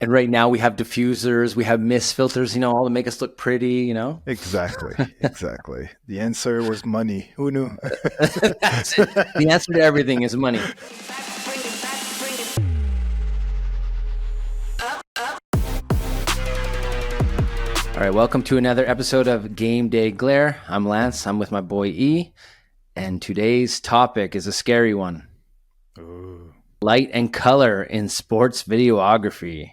And right now we have diffusers, we have mist filters, all to make us look pretty. Exactly. Exactly. The answer was money. Who knew? That's it. The answer to everything is money. All right, welcome to another episode of Game Day Glare. I'm Lance. I'm with my boy E. And today's topic is a scary one. Ooh. Light and color in sports videography.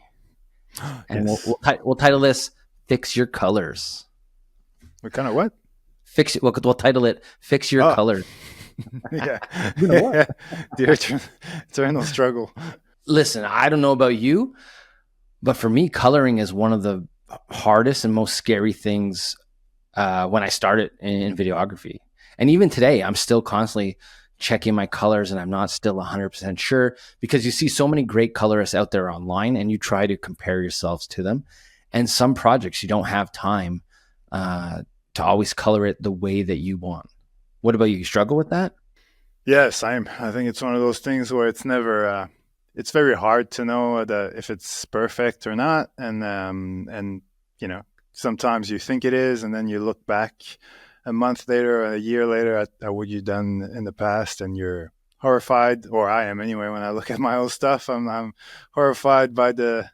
And Yes. we'll title this Fix Your Colors. What kind of what? We'll title it Fix Your Colors. Yeah. The eternal struggle. Listen, I don't know about you, but for me, coloring is one of the hardest and most scary things when I started in videography. And even today, I'm still constantly checking my colors and I'm not still 100% sure, because you see so many great colorists out there online and you try to compare yourselves to them. And some projects you don't have time to always color it the way that you want. What about you? You struggle with that? Yes, I think it's one of those things where it's never. It's very hard to know if it's perfect or not, and sometimes you think it is, and then you look back a month later, or a year later at what you've done in the past, and you're horrified, or I am anyway. When I look at my old stuff, I'm horrified by the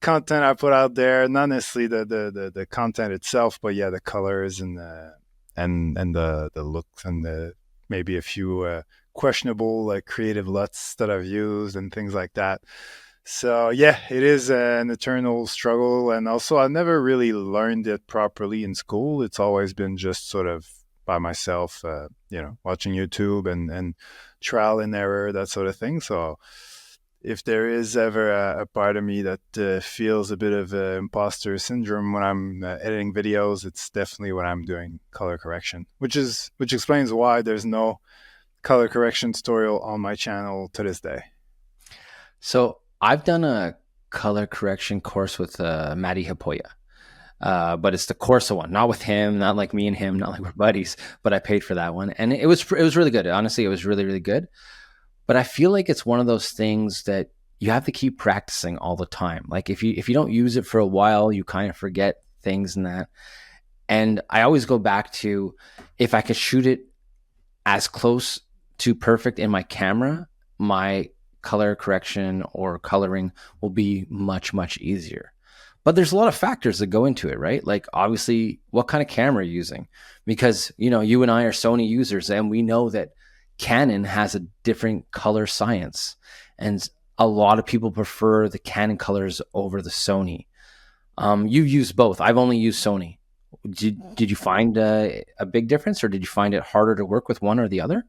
content I put out there. Not necessarily the content itself, but yeah, the colors and the looks and the maybe a few questionable creative LUTs that I've used and things like that. So yeah, it is an eternal struggle, and also I never really learned it properly in school. It's always been just sort of by myself, watching YouTube and trial and error, that sort of thing. So if there is ever a part of me that feels a bit of imposter syndrome when I'm editing videos, it's definitely when I'm doing color correction, which explains why there's no color correction tutorial on my channel to this day. So I've done a color correction course with Matty Hapoya, but it's the Corsa one, not with him, not like me and him, not like we're buddies, but I paid for that one. And it was really good. Honestly, it was really, really good. But I feel like it's one of those things that you have to keep practicing all the time. Like if you don't use it for a while, you kind of forget things and that. And I always go back to, if I could shoot it as close to perfect in my camera, my color correction or coloring will be much, much easier. But there's a lot of factors that go into it, right? Like obviously what kind of camera you're using, because you and I are Sony users and we know that Canon has a different color science, and a lot of people prefer the Canon colors over the Sony. You use both. I've only used Sony. Did you find a big difference, or did you find it harder to work with one or the other?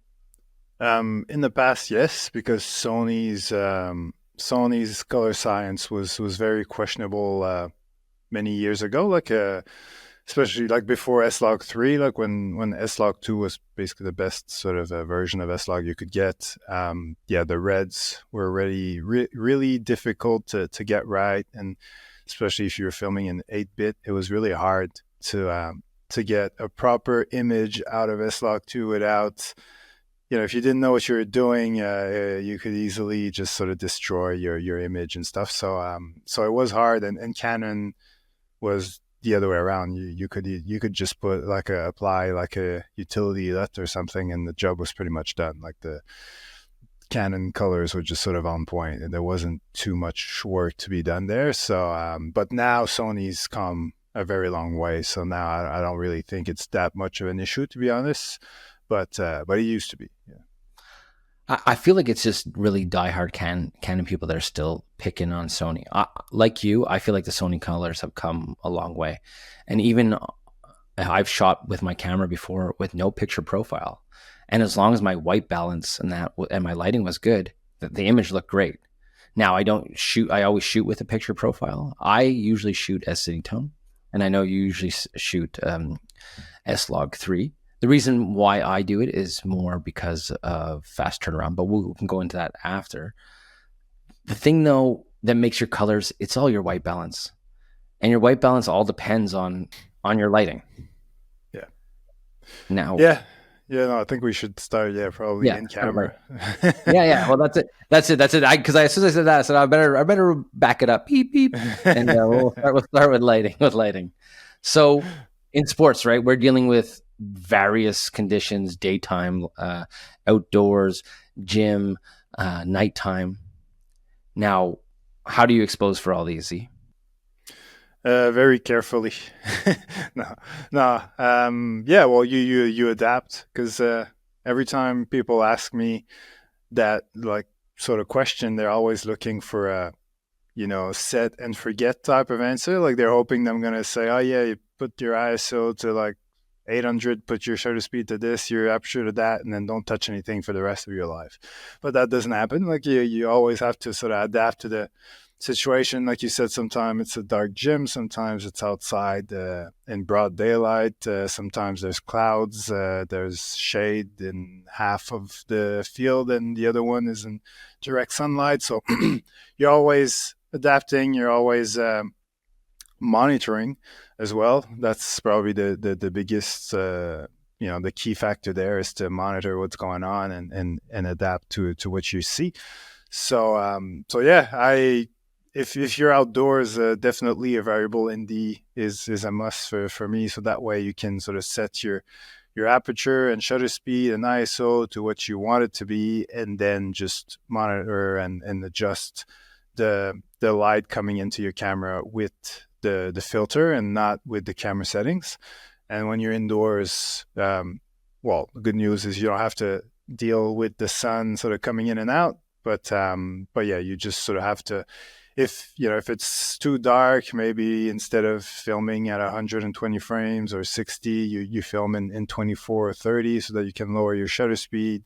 In the past, yes, because Sony's color science was very questionable many years ago. Especially like before S-Log 3, like when S-Log 2 was basically the best sort of version of S-Log you could get. The reds were already really difficult to get right, and especially if you were filming in 8-bit, it was really hard to get a proper image out of S-Log 2 without, if you didn't know what you were doing, you could easily just sort of destroy your image and stuff. So it was hard, and Canon was the other way around. You could just apply like a utility LUT or something, and the job was pretty much done. Like the Canon colors were just sort of on point, and there wasn't too much work to be done there. So, but now Sony's come a very long way. So now I don't really think it's that much of an issue, to be honest. But it used to be. Yeah. I feel like it's just really diehard Canon people that are still picking on Sony. Like you, I feel like the Sony colors have come a long way. And even I've shot with my camera before with no picture profile. And as long as my white balance and my lighting was good, the image looked great. Now I always shoot with a picture profile. I usually shoot S-Cinetone, and I know you usually shoot S-Log 3. The reason why I do it is more because of fast turnaround, but we can go into that after. The thing, though, that makes your colors, it's all your white balance. And your white balance all depends on your lighting. Yeah. Now, Yeah. Yeah, no, I think we should start. Yeah, probably Yeah, in start camera. lighting. Yeah, yeah. Well, that's it. That's it. That's it. Because as soon as I said that, I said I better back it up. Beep beep, and we'll start with lighting with lighting. So in sports, right, we're dealing with various conditions: daytime, outdoors, gym, nighttime. Now, how do you expose for all these? Z? Very carefully. No, no. Yeah, well, you adapt because every time people ask me that like sort of question, they're always looking for a set and forget type of answer. Like they're hoping that I'm gonna say, oh yeah, you put your ISO to like 800, put your shutter speed to this, your aperture to that, and then don't touch anything for the rest of your life. But that doesn't happen. Like you always have to sort of adapt to the situation. Like you said, sometimes it's a dark gym, sometimes it's outside in broad daylight, sometimes there's clouds, there's shade in half of the field, and the other one is in direct sunlight. So you're always adapting, you're always monitoring as well. That's probably the biggest the key factor there is to monitor what's going on and adapt to what you see. So yeah, I if you're outdoors, definitely a variable ND is a must for me. So that way you can sort of set your aperture and shutter speed and ISO to what you want it to be, and then just monitor and adjust the light coming into your camera with the filter and not with the camera settings. And when you're indoors, well, the good news is you don't have to deal with the sun sort of coming in and out. But yeah, you just sort of have to. If it's too dark, maybe instead of filming at 120 frames or 60, you film in 24 or 30 so that you can lower your shutter speed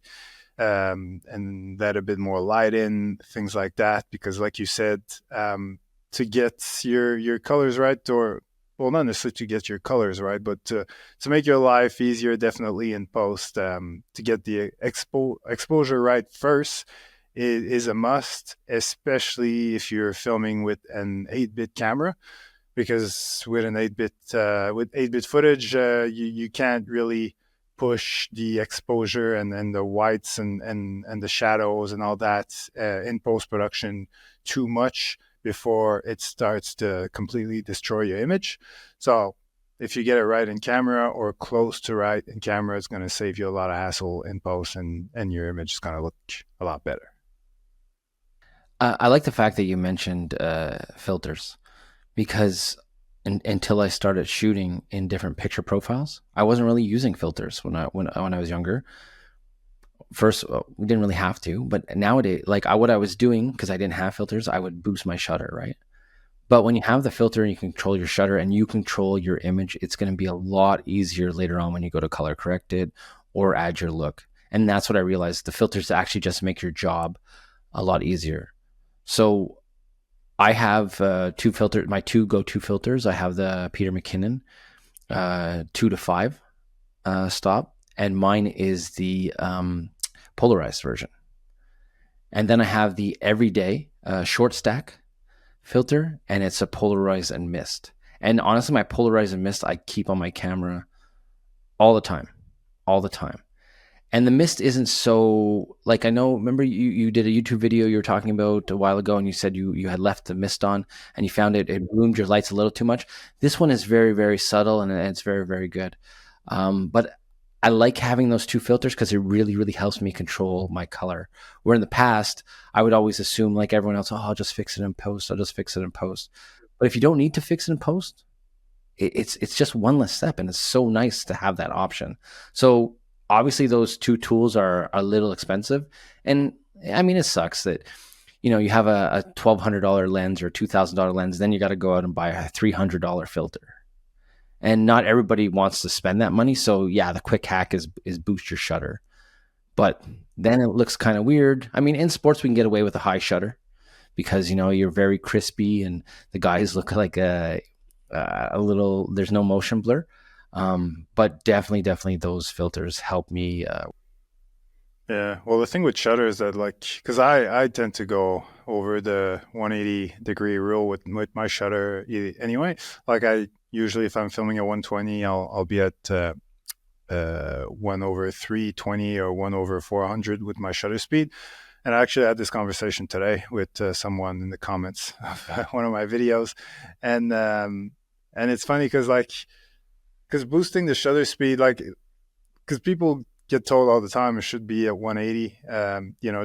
and let a bit more light in, things like that. Because, like you said, to get your colors right, or well, not necessarily to get your colors right, but to make your life easier, definitely in post, to get the exposure right first is a must, especially if you're filming with an 8-bit camera, because with an 8-bit footage, you can't really push the exposure and the whites and the shadows and all that in post production too much before it starts to completely destroy your image. So if you get it right in camera or close to right in camera, it's going to save you a lot of hassle in post, and your image is going to look a lot better. I like the fact that you mentioned filters because until I started shooting in different picture profiles, I wasn't really using filters when I was younger. First, we didn't really have to, but nowadays, like what I was doing because I didn't have filters, I would boost my shutter, right? But when you have the filter and you control your shutter and you control your image, it's going to be a lot easier later on when you go to color correct it or add your look. And that's what I realized. The filters actually just make your job a lot easier. So I have two filters, my two go-to filters. I have the Peter McKinnon 2 to 5 stop, and mine is the polarized version. And then I have the everyday short stack filter, and it's a polarize and mist. And honestly, my polarize and mist I keep on my camera all the time, all the time. And the mist isn't so like I know. Remember, you did a YouTube video you were talking about a while ago, and you said you had left the mist on, and you found it roomed your lights a little too much. This one is very very subtle, and it's very very good. But I like having those two filters because it really really helps me control my color. Where in the past I would always assume like everyone else, oh, I'll just fix it in post. I'll just fix it in post. But if you don't need to fix it in post, it's just one less step, and it's so nice to have that option. So obviously those two tools are a little expensive, and I mean it sucks that you have a $1,200 lens or $2,000 lens, then you got to go out and buy a $300 filter, and not everybody wants to spend that money. So yeah, the quick hack is boost your shutter, but then it looks kind of weird. I mean, in sports we can get away with a high shutter because you're very crispy and the guys look like a little, there's no motion blur. But definitely those filters help me. Yeah, well, the thing with shutter is that, like, because I tend to go over the 180-degree rule with my shutter anyway. Like, I usually, if I'm filming at 120, I'll be at 1 over 320 or 1 over 400 with my shutter speed. And I actually had this conversation today with someone in the comments of one of my videos, and it's funny because boosting the shutter speed, because people get told all the time it should be at 180,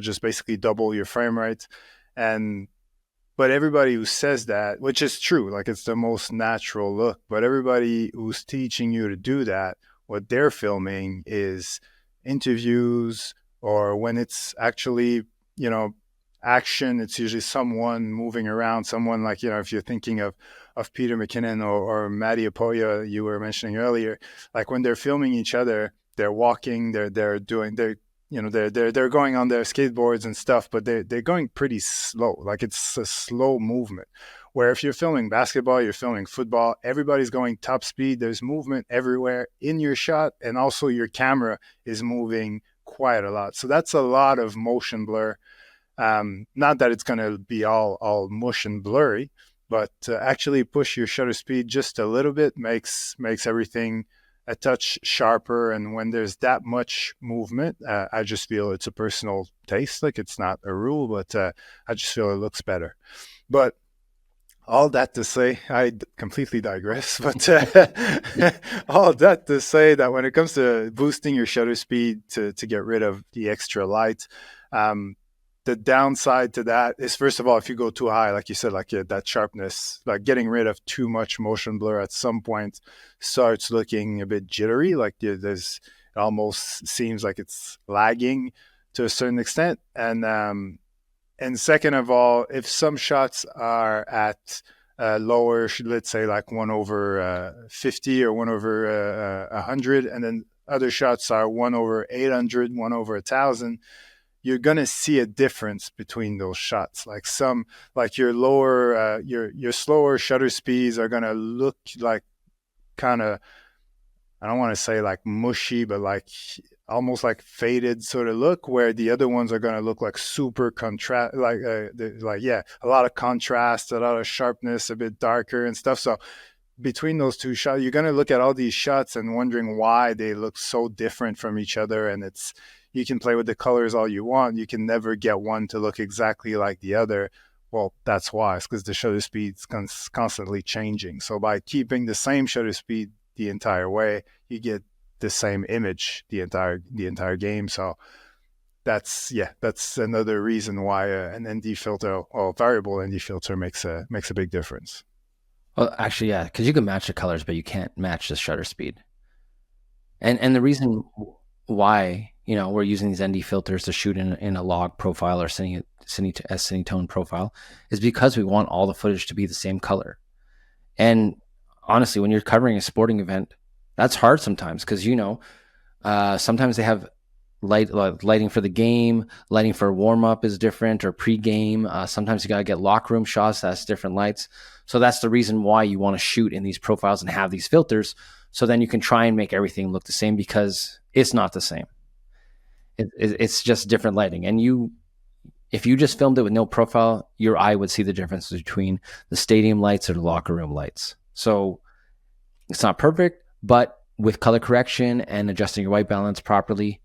just basically double your frame rate, and but everybody who says that, which is true, like it's the most natural look, but everybody who's teaching you to do that, what they're filming is interviews, or when it's actually, you know, action, it's usually someone moving around, someone like, if you're thinking of Peter McKinnon or Matty Apoya, you were mentioning earlier, like when they're filming each other, they're walking, they're going on their skateboards and stuff, but they're going pretty slow. Like it's a slow movement. Where if you're filming basketball, you're filming football, everybody's going top speed. There's movement everywhere in your shot, and also your camera is moving quite a lot. So that's a lot of motion blur. Not that it's going to be all mush and blurry, but actually push your shutter speed just a little bit makes everything a touch sharper. And when there's that much movement, I just feel it's a personal taste. Like it's not a rule, but I just feel it looks better. But all that to say, I completely digress, but all that to say that when it comes to boosting your shutter speed to get rid of the extra light, the downside to that is, first of all, if you go too high, like you said, like that sharpness, like getting rid of too much motion blur at some point starts looking a bit jittery. Like it almost seems like it's lagging to a certain extent. And second of all, if some shots are at lower, let's say like 1 over 50 or 1 over 100, and then other shots are 1 over 800, 1 over 1,000, you're going to see a difference between those shots. Like your lower, your slower shutter speeds are going to look like kind of, I don't want to say like mushy, but like almost like faded sort of look, where the other ones are going to look like super contrast, a lot of contrast, a lot of sharpness, a bit darker and stuff. So between those two shots, you're going to look at all these shots and wondering why they look so different from each other. And you can play with the colors all you want. You can never get one to look exactly like the other. Well, that's why. It's because the shutter speed's constantly changing. So by keeping the same shutter speed the entire way, you get the same image the entire game. So that's another reason why an ND filter or variable ND filter makes a big difference. Well, actually, yeah, because you can match the colors, but you can't match the shutter speed. And the reason why we're using these ND filters to shoot in a log profile or cine-tone profile is because we want all the footage to be the same color. And honestly, when you're covering a sporting event, that's hard sometimes because sometimes they have lighting for the game, lighting for warm up is different, or pre-game. Sometimes you gotta get locker room shots, that's different lights. So that's the reason why you want to shoot in these profiles and have these filters, so then you can try and make everything look the same, because it's not the same. It's just different lighting. And if you just filmed it with no profile, your eye would see the difference between the stadium lights or the locker room lights. So it's not perfect, but with color correction and adjusting your white balance properly,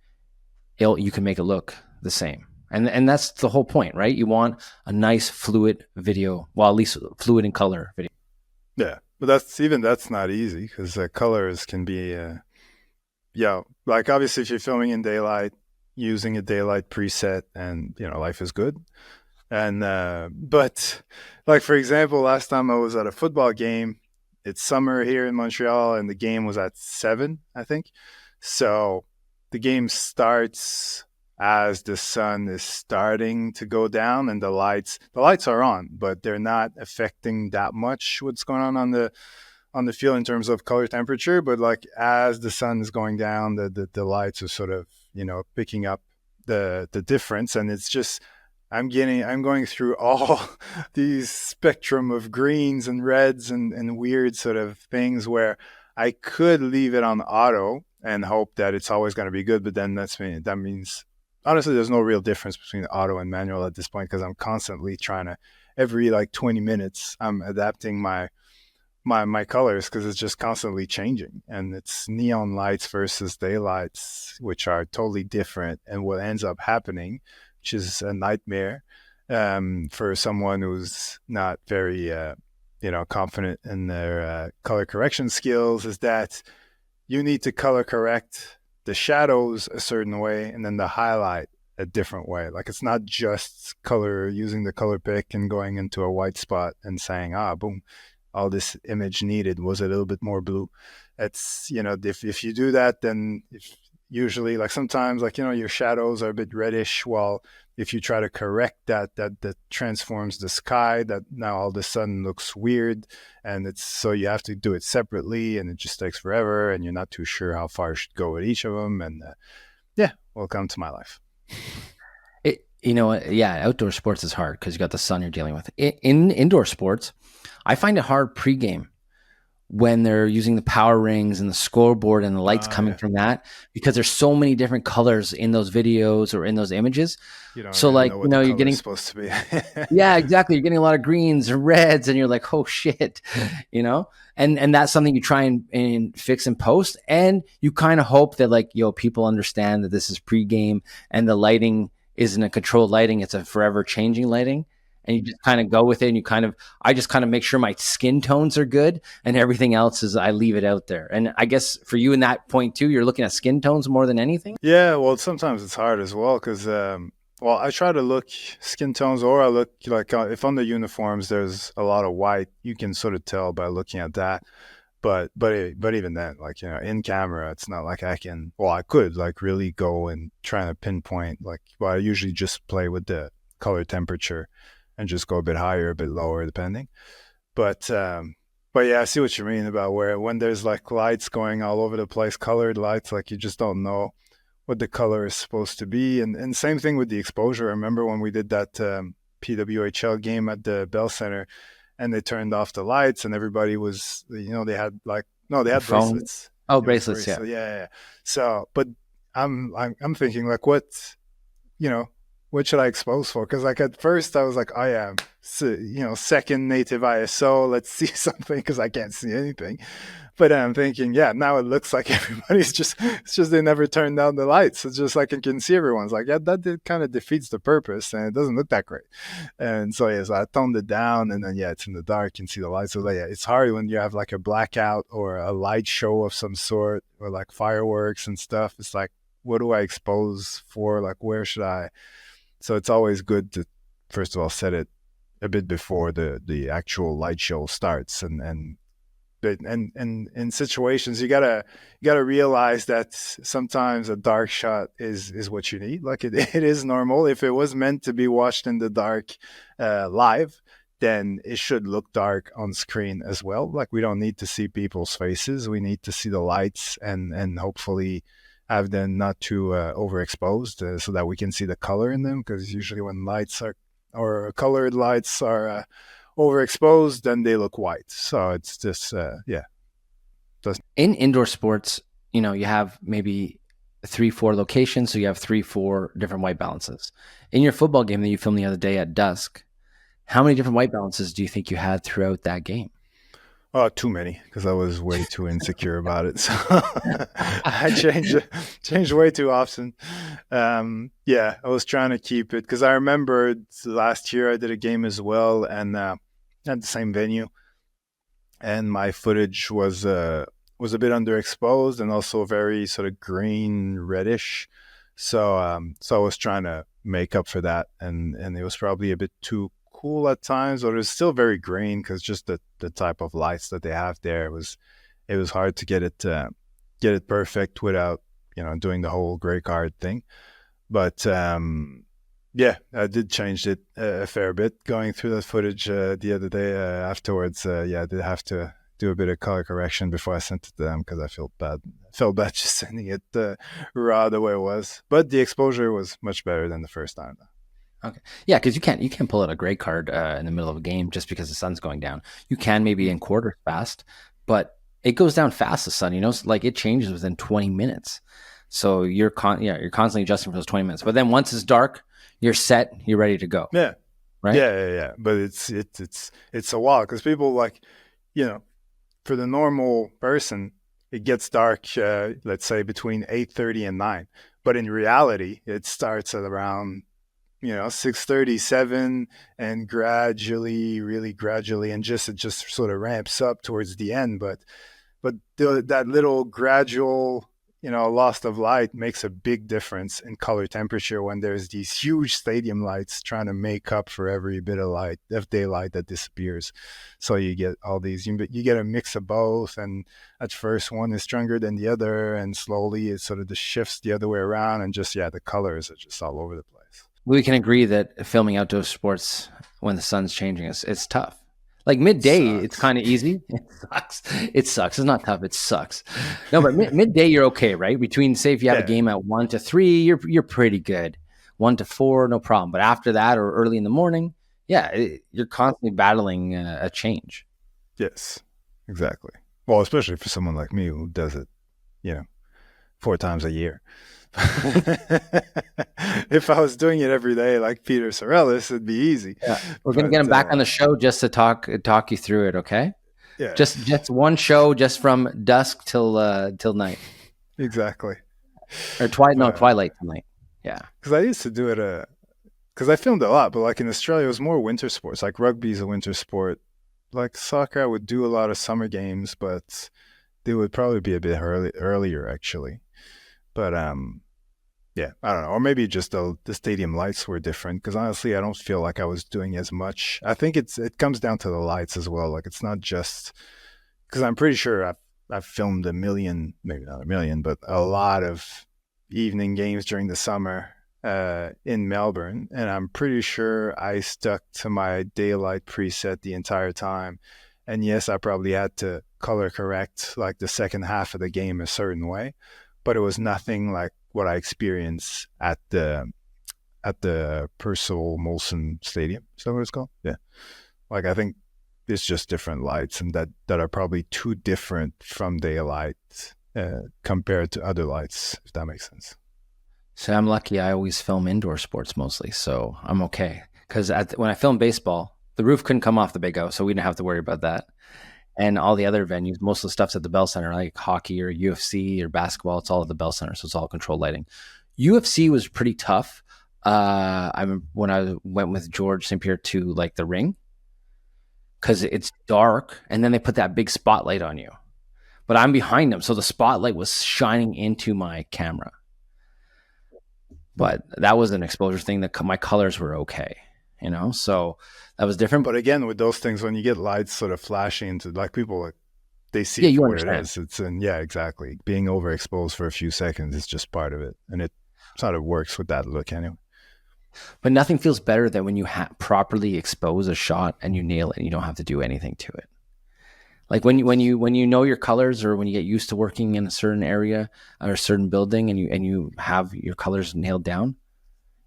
you can make it look the same. And that's the whole point, right? You want a nice fluid video, well, at least fluid in color video. Yeah, but that's not easy, because colors can be, like obviously if you're filming in daylight, using a daylight preset, and life is good. And but like, for example, last time I was at a football game, it's summer here in Montreal, and the game was at 7, I think. So the game starts as the sun is starting to go down, and the lights are on, but they're not affecting that much what's going on the field in terms of color temperature. But like as the sun is going down, the lights are sort of picking up the difference. And it's just, I'm going through all these spectrum of greens and reds and weird sort of things, where I could leave it on auto and hope that it's always going to be good. But then that means honestly, there's no real difference between auto and manual at this point, because I'm constantly trying to, every like 20 minutes, I'm adapting my my colors because it's just constantly changing, and it's neon lights versus daylights, which are totally different. And what ends up happening, which is a nightmare for someone who's not very confident in their color correction skills, is that you need to color correct the shadows a certain way and then the highlight a different way. Like it's not just color using the color pick and going into a white spot and saying, boom, all this image needed was a little bit more blue. It's, if you do that, then usually like sometimes like, your shadows are a bit reddish. Well, if you try to correct that transforms the sky, that now all of a sudden looks weird. And it's, so you have to do it separately and it just takes forever and you're not too sure how far you should go with each of them. And welcome to my life. Outdoor sports is hard because you got the sun you're dealing with. In indoor sports, I find it hard pregame when they're using the power rings and the scoreboard and the lights coming from that, because there's so many different colors in those videos or in those images. You don't So really like, know what the you're color getting, is supposed to be. yeah, exactly. You're getting a lot of greens and reds and you're like, oh shit, and that's something you try and fix in post. And you kind of hope that like, people understand that this is pregame and the lighting isn't a controlled lighting. It's a forever changing lighting. And you just kind of go with it. And I just kind of make sure my skin tones are good and everything else is, I leave it out there. And I guess for you in that point too, you're looking at skin tones more than anything. Yeah, well, sometimes it's hard as well because, I try to look skin tones, or I look like if on the uniforms there's a lot of white, you can sort of tell by looking at that. But even then, like in camera, it's not like I can. Well, I could like really go and try to pinpoint. Like, well, I usually just play with the color temperature and just go a bit higher, a bit lower, depending. But yeah, I see what you mean about when there's like lights going all over the place, colored lights, like you just don't know what the color is supposed to be. And same thing with the exposure. I remember when we did that PWHL game at the Bell Center, and they turned off the lights, and everybody was, they had like no, they The had phone. bracelets. Oh, It was bracelets. Yeah. bracelet, yeah. So, but I'm thinking like, you know, what should I expose for? Because like at first I was like, I am, second native ISO. Let's see something because I can't see anything. But I'm thinking, yeah, now it looks like everybody's it's just they never turn down the lights. It's just like I can see everyone's like, yeah, that kind of defeats the purpose and it doesn't look that great. And so, yeah, so I toned it down and then, yeah, it's in the dark, you can see the lights. So, yeah, it's hard when you have like a blackout or a light show of some sort or like fireworks and stuff. It's like, what do I expose for? Like, where should I? So it's always good to, first of all, set it a bit before the actual light show starts and in situations you gotta realize that sometimes a dark shot is what you need. Like it is normal. If it was meant to be watched in the dark live, then it should look dark on screen as well. Like we don't need to see people's faces. We need to see the lights and hopefully have them not too overexposed so that we can see the color in them, because usually when lights are or colored lights are overexposed, then they look white. So it's just, yeah. In indoor sports, you have maybe 3-4 locations. So you have 3-4 different white balances. In your football game that you filmed the other day at dusk, how many different white balances do you think you had throughout that game? Oh, too many because I was way too insecure about it. So I changed way too often. Yeah, I was trying to keep it because I remember last year I did a game as well and at the same venue, and my footage was a bit underexposed and also very sort of green reddish. So I was trying to make up for that, and it was probably a bit too cool at times, or it was still very green because just the type of lights that they have there it was hard to get it perfect without doing the whole gray card thing. But yeah, I did change it a fair bit going through that footage the other day. Afterwards, yeah, I did have to do a bit of color correction before I sent it to them because I felt bad just sending it raw the way it was. But the exposure was much better than the first time. Okay. Yeah, because you can't pull out a gray card in the middle of a game just because the sun's going down. You can maybe in quarters fast, but it goes down fast. The sun, so, like it changes within 20 minutes. So you're constantly adjusting for those 20 minutes. But then once it's dark, you're set. You're ready to go. Yeah, Right. yeah. But it's a while because people like, you know, for the normal person, it gets dark, let's say between 8:30 and 9. But in reality, it starts at around 6:37, and gradually, really gradually, and just it just sort of ramps up towards the end. But that little gradual loss of light makes a big difference in color temperature when there's these huge stadium lights trying to make up for every bit of light of daylight that disappears. So you get all these, you get a mix of both, and at first one is stronger than the other, and slowly it sort of just shifts the other way around, and just the colors are just all over the place. We can agree that filming outdoor sports when the sun's changing it's tough. Like midday, it's kind of easy. It sucks. It sucks. It's not tough. It sucks. No, but midday, you're okay, right? Between, say, if you have a game at 1 to 3, you're pretty good. 1 to 4, no problem. But after that, or early in the morning, you're constantly battling a change. Yes, exactly. Well, especially for someone like me who does it, 4 times a year. If I was doing it every day like Peter Sorellis, it'd be easy. Yeah. We're gonna get him back on the show just to talk you through it, okay? Yeah. Just one show, just from dusk till night. Exactly. Or twilight till night. Yeah. Because I used to do it because I filmed a lot, but like in Australia, it was more winter sports. Like rugby is a winter sport. Like soccer, I would do a lot of summer games, but they would probably be a bit earlier actually. But yeah, I don't know. Or maybe just the stadium lights were different, because honestly, I don't feel like I was doing as much. I think it comes down to the lights as well. Like it's not just, because I'm pretty sure I've filmed a million, maybe not a million, but a lot of evening games during the summer in Melbourne, and I'm pretty sure I stuck to my daylight preset the entire time. And yes, I probably had to color correct like the second half of the game a certain way, but it was nothing like what I experienced at the Percival Molson Stadium. Is that what it's called? Yeah. Like I think it's just different lights, and that are probably too different from daylight compared to other lights, if that makes sense. So I'm lucky. I always film indoor sports mostly, so I'm okay. Because when I filmed baseball, the roof couldn't come off the big house, so we didn't have to worry about that. And all the other venues, most of the stuff's at the Bell Center, like hockey or UFC or basketball. It's all at the Bell Center, so it's all controlled lighting. UFC was pretty tough. I remember when I went with George St. Pierre to like the ring, because it's dark, and then they put that big spotlight on you. But I'm behind them, so the spotlight was shining into my camera. But that was an exposure thing. That my colors were okay, so that was different. But again, with those things, when you get lights sort of flashing into, like, people, they see it for what it is. Exactly. Being overexposed for a few seconds is just part of it, and it sort of works with that look anyway. But nothing feels better than when you properly expose a shot and you nail it and you don't have to do anything to it. Like when you know your colors, or when you get used to working in a certain area or a certain building, and you have your colors nailed down,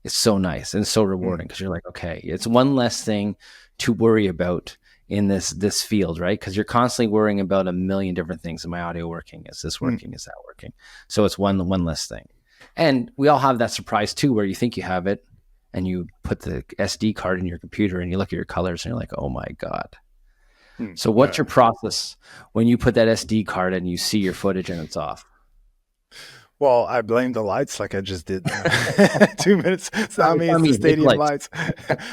it's so nice and it's so rewarding, because you're like, okay, it's one less thing to worry about in this field, right? Because you're constantly worrying about a million different things. Am my audio working? Is this working? Is that working? So it's one less thing. And we all have that surprise too, where you think you have it, and you put the SD card in your computer and you look at your colors and you're like, oh my God. So what's your process when you put that SD card and you see your footage and it's off? Well, I blame the lights, like I just did 2 minutes. It's not me, it's the stadium lights.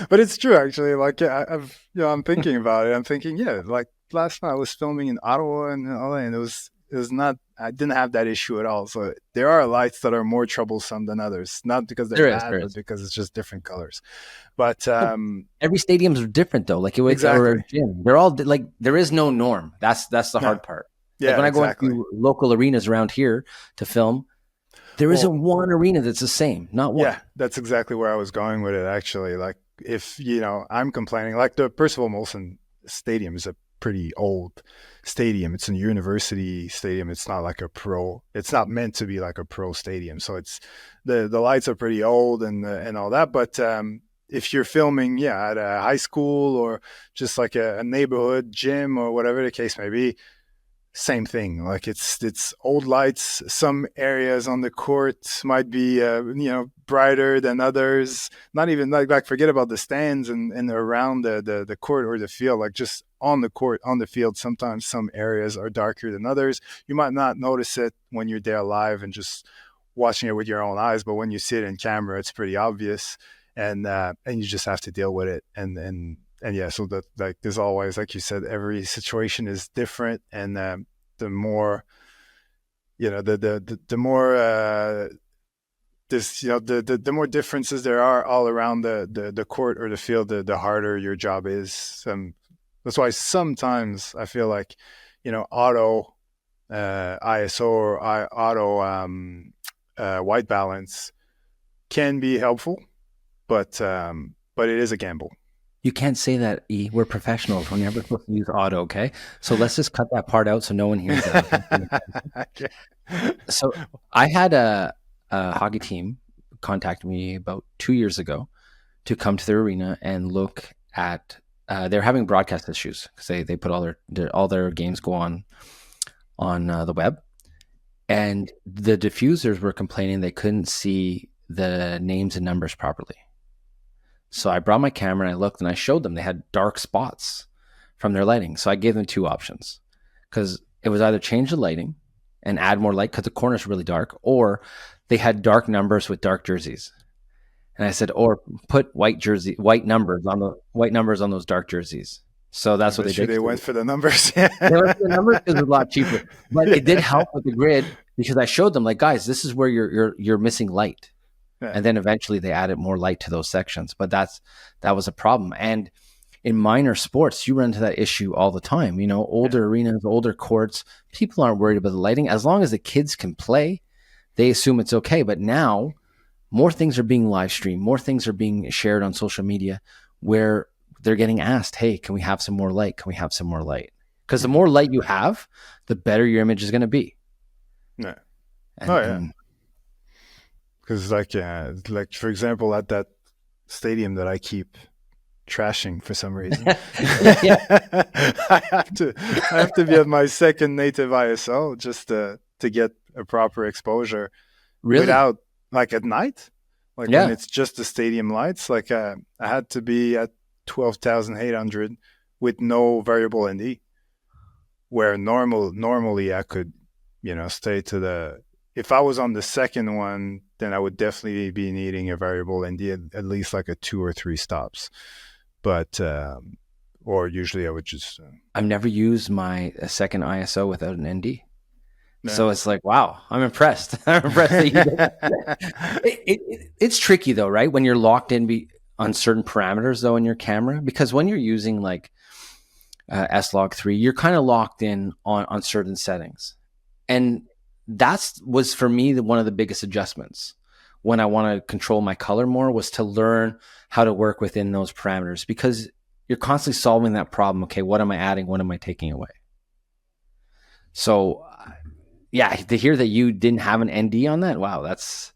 But it's true, actually. Like, I'm thinking about it. I'm thinking, like last night I was filming in Ottawa and LA, and it was not, I didn't have that issue at all. So there are lights that are more troublesome than others, not because they're bad, but because it's just different colors. But every stadium's different though. Like or a gym, they're all like, there is no norm. That's the hard part. Yeah, like when I go into local arenas around here to film, there isn't one arena that's the same. Not one. Yeah, that's exactly where I was going with it, actually. Like, if, I'm complaining, like the Percival Molson Stadium is a pretty old stadium. It's a university stadium. It's not like it's not meant to be like a pro stadium. So it's, the lights are pretty old and all that. But if you're filming, at a high school or just like a neighborhood gym or whatever the case may be, same thing. Like it's old lights. Some areas on the court might be brighter than others. Not even like forget about the stands and around the court or the field. Like just on the court, on the field, sometimes some areas are darker than others. You might not notice it when you're there live and just watching it with your own eyes, but when you see it in camera, it's pretty obvious, and you just have to deal with it. And yeah, so that, like, there's always, like you said, every situation is different, and the more, the more this, the more differences there are all around the court or the field, the harder your job is. That's why sometimes I feel like, auto ISO or auto white balance can be helpful, but it is a gamble. You can't say that, E. We're professionals. We're never supposed to use auto, okay? So let's just cut that part out so no one hears that. Okay. So I had a hockey team contact me about 2 years ago to come to their arena and look at. They're having broadcast issues because they put all their games go on the web, and the diffusers were complaining they couldn't see the names and numbers properly. So I brought my camera and I looked and I showed them they had dark spots from their lighting. So I gave them two options, because it was either change the lighting and add more light because the corners were really dark, or they had dark numbers with dark jerseys. And I said, or put white numbers on those dark jerseys. So that's what they did. They went for the numbers. They went for the numbers because it was a lot cheaper, but it did help with the grid, because I showed them, like, guys, this is where you're missing light. Yeah. And then eventually they added more light to those sections, but that was a problem. And in minor sports, you run into that issue all the time. Older arenas, older courts, people aren't worried about the lighting. As long as the kids can play, they assume it's okay. But now more things are being live streamed, more things are being shared on social media, where they're getting asked, hey, can we have some more light? Can we have some more light? Because the more light you have, the better your image is going to be. Yeah. And Because like for example, at that stadium that I keep trashing for some reason, I have to be at my second native ISO just to get a proper exposure. Really? Without, like, at night, like, Yeah. when it's just the stadium lights, like, I had to be at 12,800 with no variable ND, where normally I could, stay to the. If I was on the second one, then I would definitely be needing a variable ND, at least like a 2 or 3 stops. But or usually I would just. I've never used my second ISO without an ND. No. So it's like, wow, I'm impressed. I'm impressed that you did. It's tricky though, right? When you're locked in on certain parameters though in your camera, because when you're using like S-Log3, you're kind of locked in on certain settings. And was for me one of the biggest adjustments when I want to control my color more, was to learn how to work within those parameters, because you're constantly solving that problem. Okay, what am I adding? What am I taking away? So yeah, to hear that you didn't have an ND on that, wow, that's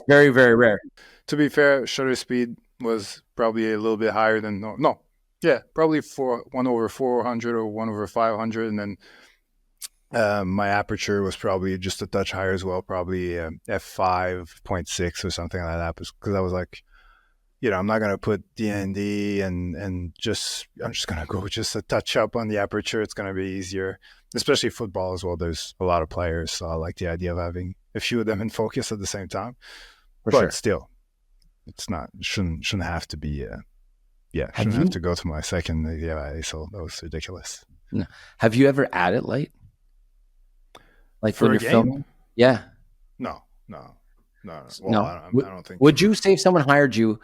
very, very rare. To be fair, shutter speed was probably a little bit higher than probably 1/400 or 1/500, and then my aperture was probably just a touch higher as well, probably f5.6 or something like that, because I was like, I'm not gonna put DND and I'm just gonna go just a touch up on the aperture. It's gonna be easier, especially football as well. There's a lot of players, so I like the idea of having a few of them in focus at the same time. For but sure. Still, it's not shouldn't have to be. Shouldn't have to go to my second ISO. That was ridiculous. No. Have you ever added light? Like for when a you're game? Filming? Yeah. No. Well, No. I don't think. Would you say if someone hired you,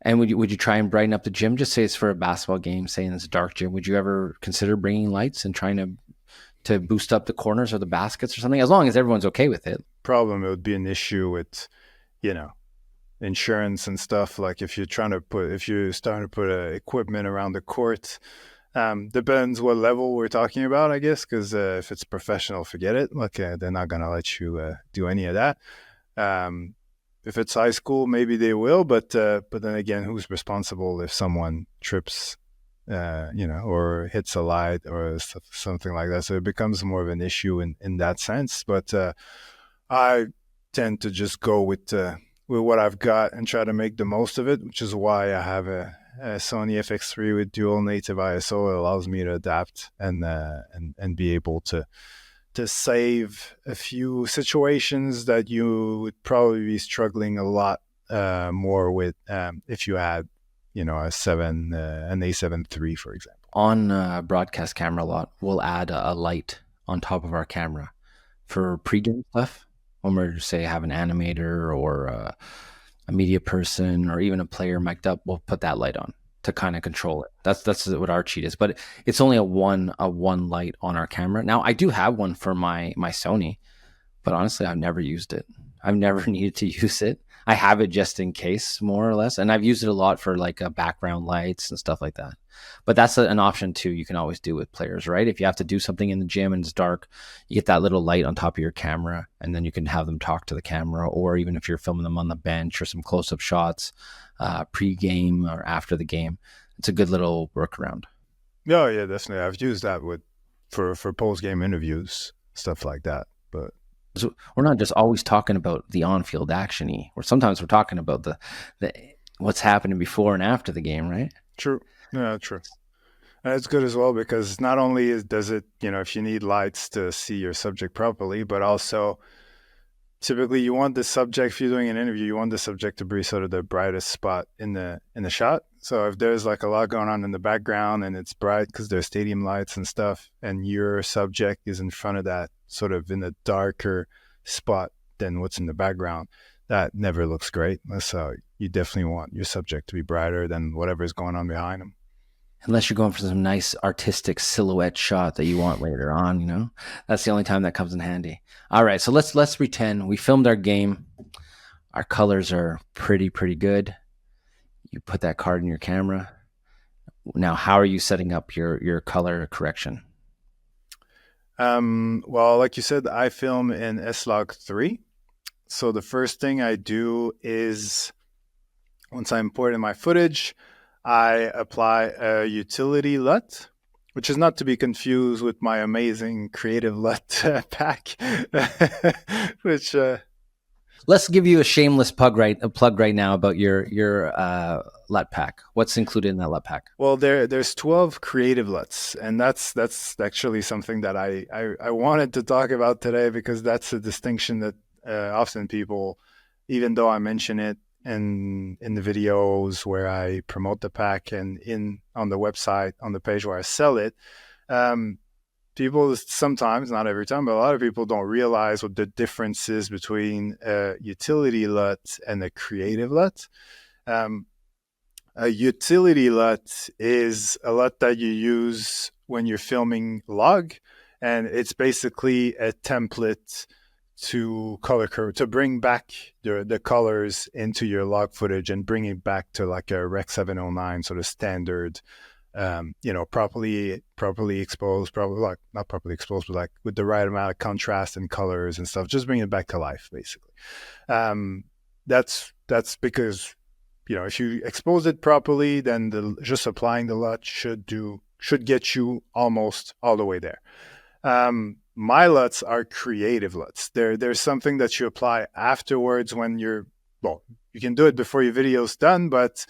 and would you try and brighten up the gym? Just say it's for a basketball game, saying it's a dark gym. Would you ever consider bringing lights and trying to boost up the corners or the baskets or something? As long as everyone's okay with it. Problem, it would be an issue with, insurance and stuff. Like if you're starting to put equipment around the court. Depends what level we're talking about, I guess, because if it's professional, forget it. Like they're not gonna let you do any of that. If it's high school, maybe they will, but then again, who's responsible if someone trips, or hits a light or something like that? So it becomes more of an issue in that sense. But I tend to just go with what I've got and try to make the most of it, which is why I have a Sony FX3 with dual native ISO. It allows me to adapt and be able to save a few situations that you would probably be struggling a lot more with if you had, an A7 III, for example. On broadcast camera a lot, we'll add a light on top of our camera for pre-game stuff. When we're, say, have an animator or a media person or even a player mic'd up, we'll put that light on to kind of control it. That's what our cheat is. But it's only a one light on our camera. Now I do have one for my Sony, but honestly, I've never used it. I've never needed to use it. I have it just in case, more or less, and I've used it a lot for like background lights and stuff like that. But that's an option too. You can always do with players, right? If you have to do something in the gym and it's dark, you get that little light on top of your camera, and then you can have them talk to the camera, or even if you're filming them on the bench or some close-up shots, pre-game or after the game, it's a good little workaround. Yeah, yeah, definitely. I've used that for post game interviews, stuff like that. But So we're not just always talking about the on-field actiony, or sometimes we're talking about the what's happening before and after the game, right? true, yeah, true. And it's good as well because not only does it, if you need lights to see your subject properly, but also typically you want the subject, if you're doing an interview, you want the subject to be sort of the brightest spot in the shot. So if there's like a lot going on in the background and it's bright because there's stadium lights and stuff, and your subject is in front of that, sort of in a darker spot than what's in the background, that never looks great. So you definitely want your subject to be brighter than whatever is going on behind them. Unless you're going for some nice artistic silhouette shot that you want later on, that's the only time that comes in handy. All right, so let's pretend we filmed our game. Our colors are pretty good. You put that card in your camera. Now, how are you setting up your color correction? Well, like you said, I film in S-Log3. So the first thing I do is once I import in my footage, I apply a utility LUT, which is not to be confused with my amazing creative LUT pack, which Let's give you a shameless plug right now about your LUT pack. What's included in that LUT pack? well, there's 12 creative LUTs, and that's actually something that I wanted to talk about today because that's a distinction that often people, even though I mention it in the videos where I promote the pack and in on the website on the page where I sell it, um, people sometimes, not every time, but a lot of people don't realize what the difference is between a utility LUT and a creative LUT. Um, a utility LUT is a LUT that you use when you're filming log, and it's basically a template to to bring back the colors into your log footage and bring it back to like a Rec 709 sort of standard, properly exposed, probably like not properly exposed, but like with the right amount of contrast and colors and stuff. Just bring it back to life, basically. That's because if you expose it properly, then just applying the LUT should get you almost all the way there. My LUTs are creative LUTs. There's something that you apply afterwards when you can do it before your video's done, but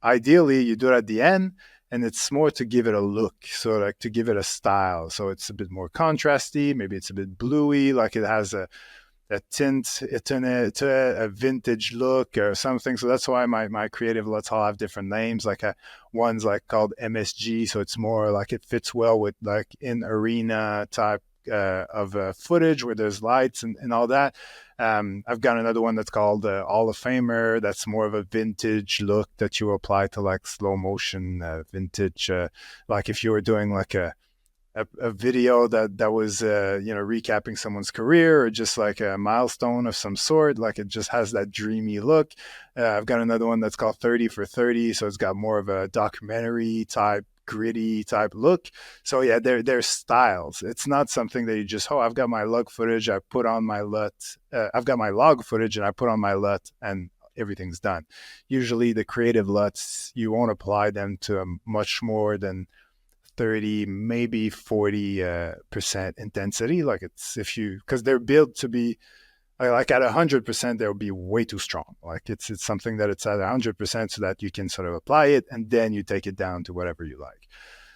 ideally you do it at the end, and it's more to give it a look, so like to give it a style. So it's a bit more contrasty, maybe it's a bit bluey, like it has a tint, a vintage look or something. So that's why my creative LUTs all have different names. Like one's like called MSG, so it's more like it fits well with like in arena type of footage where there's lights and all that. I've got another one that's called Hall of Famer. That's more of a vintage look that you apply to like slow motion vintage. Like if you were doing like a video that was recapping someone's career or just like a milestone of some sort, like it just has that dreamy look. I've got another one that's called 30 for 30, so it's got more of a documentary type, gritty type look. So yeah, they're styles. It's not something that you just, I've got my log footage, I put on my LUT. I've got my log footage and I put on my LUT and everything's done. Usually the creative LUTs, you won't apply them to much more than 30, maybe 40% intensity. Like it's because they're built to be like at 100%, they'll be way too strong. Like it's something that it's at 100% so that you can sort of apply it and then you take it down to whatever you like.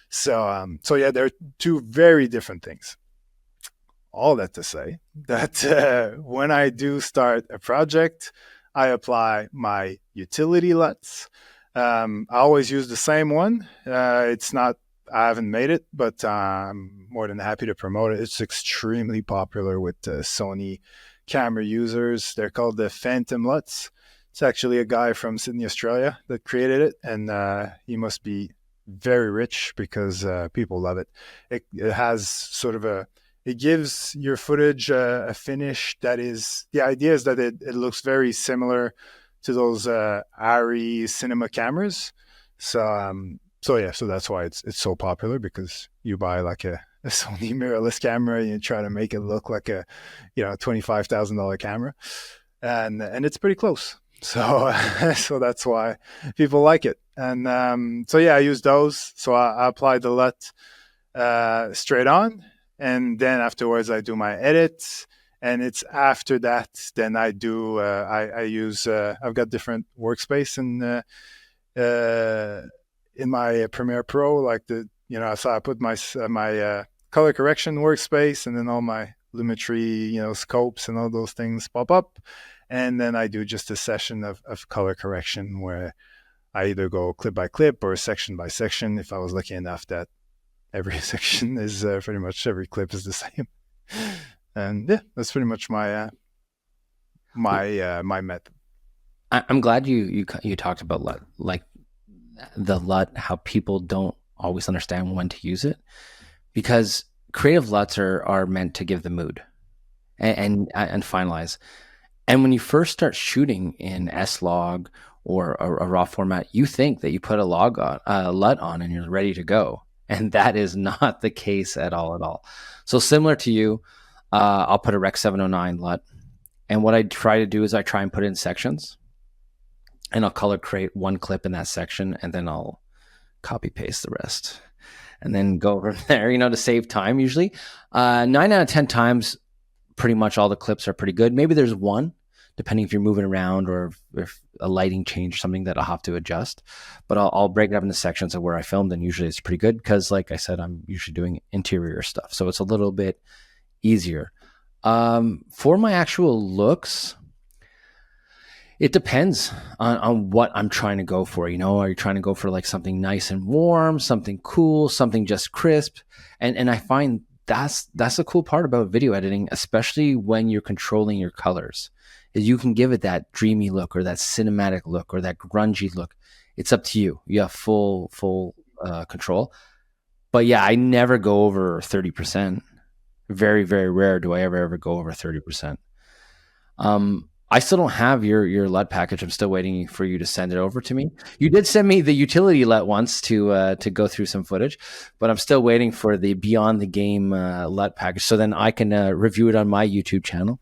So yeah, they're two very different things. All that to say that when I do start a project, I apply my utility LUTs. I always use the same one. It's not, I haven't made it, but I'm more than happy to promote it. It's extremely popular with Sony camera users. They're called the Phantom LUTs. It's actually a guy from Sydney, Australia that created it, and he must be very rich because people love it. It has sort of it gives your footage a finish that is, the idea is that it looks very similar to those ARRI cinema cameras. So yeah, so that's why it's so popular, because you buy like a Sony mirrorless camera and you try to make it look like a, $25,000 camera, and it's pretty close. So so that's why people like it. And so yeah, I use those. So I apply the LUT straight on, and then afterwards I do my edits. And it's after that then I do I use I've got different workspace in my Premiere Pro, like so I put my color correction workspace, and then all my lumetri scopes and all those things pop up, and then I do just a session of color correction where I either go clip by clip or section by section, if I was lucky enough that every section is pretty much every clip is the same. And yeah, that's pretty much my my method. I'm glad you talked about LUT, like the LUT, how people don't always understand when to use it, because creative LUTs are meant to give the mood and finalize. And when you first start shooting in S-Log or a raw format, you think that you put a LUT on and you're ready to go, and that is not the case at all. So similar to you, I'll put a Rec 709 LUT, and what I try to do is I try and put it in sections, and I'll color create one clip in that section, and then I'll copy paste the rest, and then go over there, to save time. Usually, 9 out of 10 times, pretty much all the clips are pretty good. Maybe there's one, depending if you're moving around or if a lighting change or something that I'll have to adjust. But I'll break it up into sections of where I filmed, and usually it's pretty good because, like I said, I'm usually doing interior stuff, so it's a little bit easier. For my actual looks, it depends on what I'm trying to go for. Are you trying to go for like something nice and warm, something cool, something just crisp? And I find that's the cool part about video editing, especially when you're controlling your colors, is you can give it that dreamy look or that cinematic look or that grungy look. It's up to you. You have full control. But yeah, I never go over 30%. Very, very rare do I ever go over 30%. I still don't have your LUT package. I'm still waiting for you to send it over to me. You did send me the utility LUT once to go through some footage, but I'm still waiting for the Beyond the Game LUT package, so then I can review it on my YouTube channel.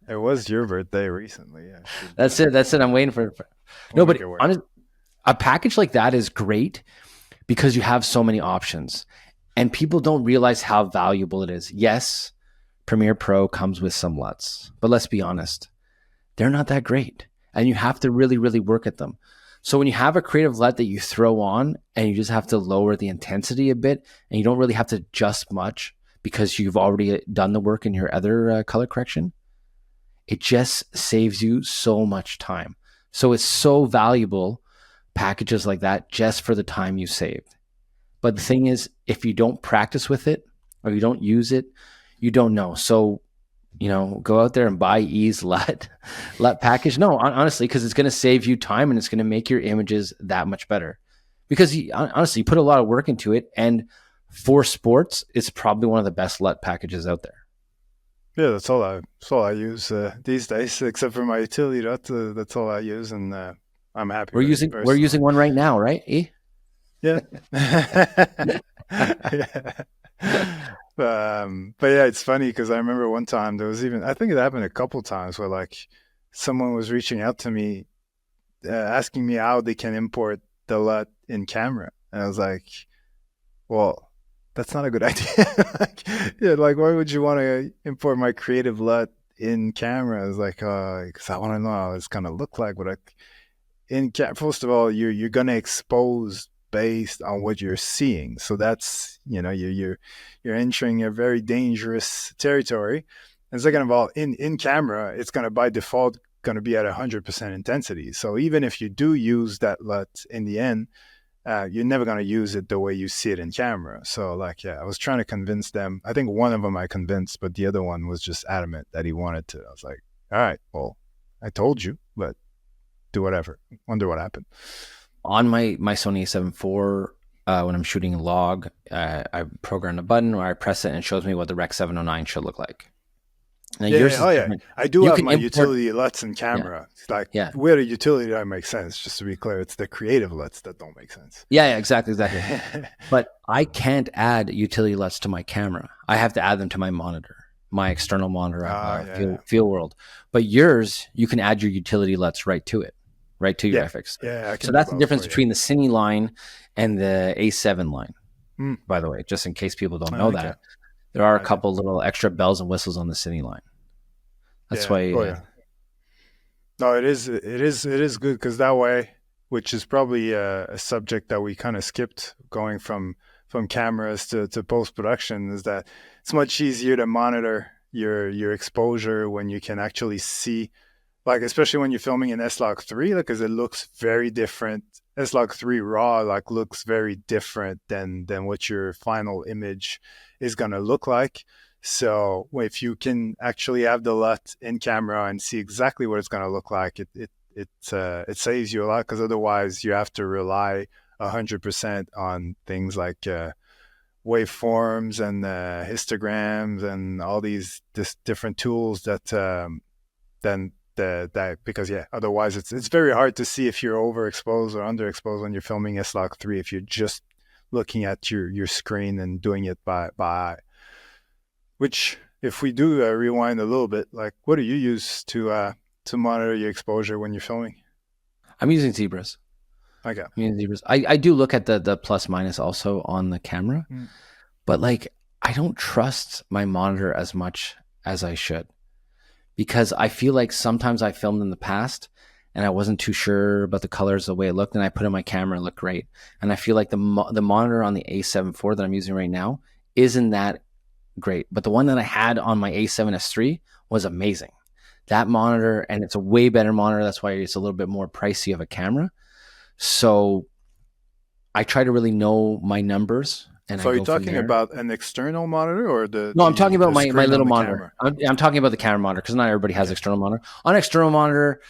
It was your birthday recently. Yeah, That's it. I'm waiting for it. No, but a package like that is great because you have so many options, and people don't realize how valuable it is. Yes, Premiere Pro comes with some LUTs, but let's be honest, they're not that great, and you have to really, really work at them. So when you have a creative LUT that you throw on and you just have to lower the intensity a bit, and you don't really have to adjust much because you've already done the work in your other color correction, it just saves you so much time. So it's so valuable, packages like that, just for the time you saved. But the thing is, if you don't practice with it or you don't use it, you don't know. So go out there and buy Ease LUT package. No, honestly, because it's going to save you time and it's going to make your images that much better. Because honestly, you put a lot of work into it, and for sports, it's probably one of the best LUT packages out there. Yeah, that's all I use these days, except for my utility LUT. That's all I use, and I'm happy. We're using one right now, right? Yeah. Yeah. But yeah, it's funny because I remember one time there was I think it happened a couple times where like someone was reaching out to me asking me how they can import the LUT in camera, and I was like, well, that's not a good idea. Like, yeah, like why would you want to import my creative LUT in camera. It's like, because I want to know how it's gonna look like. But first of all, you're gonna expose based on what you're seeing. So that's, you're entering a very dangerous territory. And second of all, in camera, it's gonna by default going to be at 100% intensity. So even if you do use that LUT in the end, you're never going to use it the way you see it in camera. So like, yeah, I was trying to convince them. I think one of them I convinced, but the other one was just adamant that he wanted to. I was like, all right, well, I told you, but do whatever. Wonder what happened. On my Sony A7 IV, when I'm shooting log, I program a button where I press it and it shows me what the Rec 709 should look like. Now Yeah, yours yeah, is oh yeah. different. I do You have can my import, utility LUTs in yeah, camera. It's like yeah, where the utility that makes sense. Just to be clear, it's the creative LUTs that don't make sense. yeah, exactly. But I can't add utility LUTs to my camera. I have to add them to my monitor, my external monitor, Yeah, Field World. But yours, you can add your utility LUTs right to it, right to your yeah, FX. yeah. I So can do that's the both difference for you. between the Cine line and the A7 line. Mm. By the way, just in case people don't know Okay, that, there are a okay. couple little extra bells and whistles on the Cine line. That's Yeah. why. Oh yeah. No, it is good because that way, which is probably a subject that we kind of skipped going from cameras to post production, is that it's much easier to monitor your exposure when you can actually see, like especially when you're filming in S-Log3, because it looks very different. S-Log3 raw like looks very different than what your final image is gonna look like. So if you can actually have the LUT in camera and see exactly what it's gonna look like, it saves you a lot, because otherwise you have to rely 100% on things like waveforms and histograms and all these different tools that then that because yeah, otherwise it's very hard to see if you're overexposed or underexposed when you're filming S-Log3 if you're just looking at your screen and doing it by eye. Which, if we do rewind a little bit, like what do you use to monitor your exposure when you're filming? I'm using zebras. Okay. I'm using zebras. I do look at the plus minus also on the camera, Mm. but like I don't trust my monitor as much as I should, because I feel like sometimes I filmed in the past and I wasn't too sure about the colors, the way it looked, and I put in my camera and it looked great. And I feel like the monitor on the A7 IV that I'm using right now isn't that great, but the one that I had on my A7S III was amazing. That monitor, and it's a way better monitor. That's why it's a little bit more pricey of a camera. So I try to really know my numbers and I So are you go from talking there. about an external monitor or the No, I'm talking the, about the my screen on little the monitor. camera? I'm talking about the camera monitor, because not everybody has Okay. external monitor. On external monitor,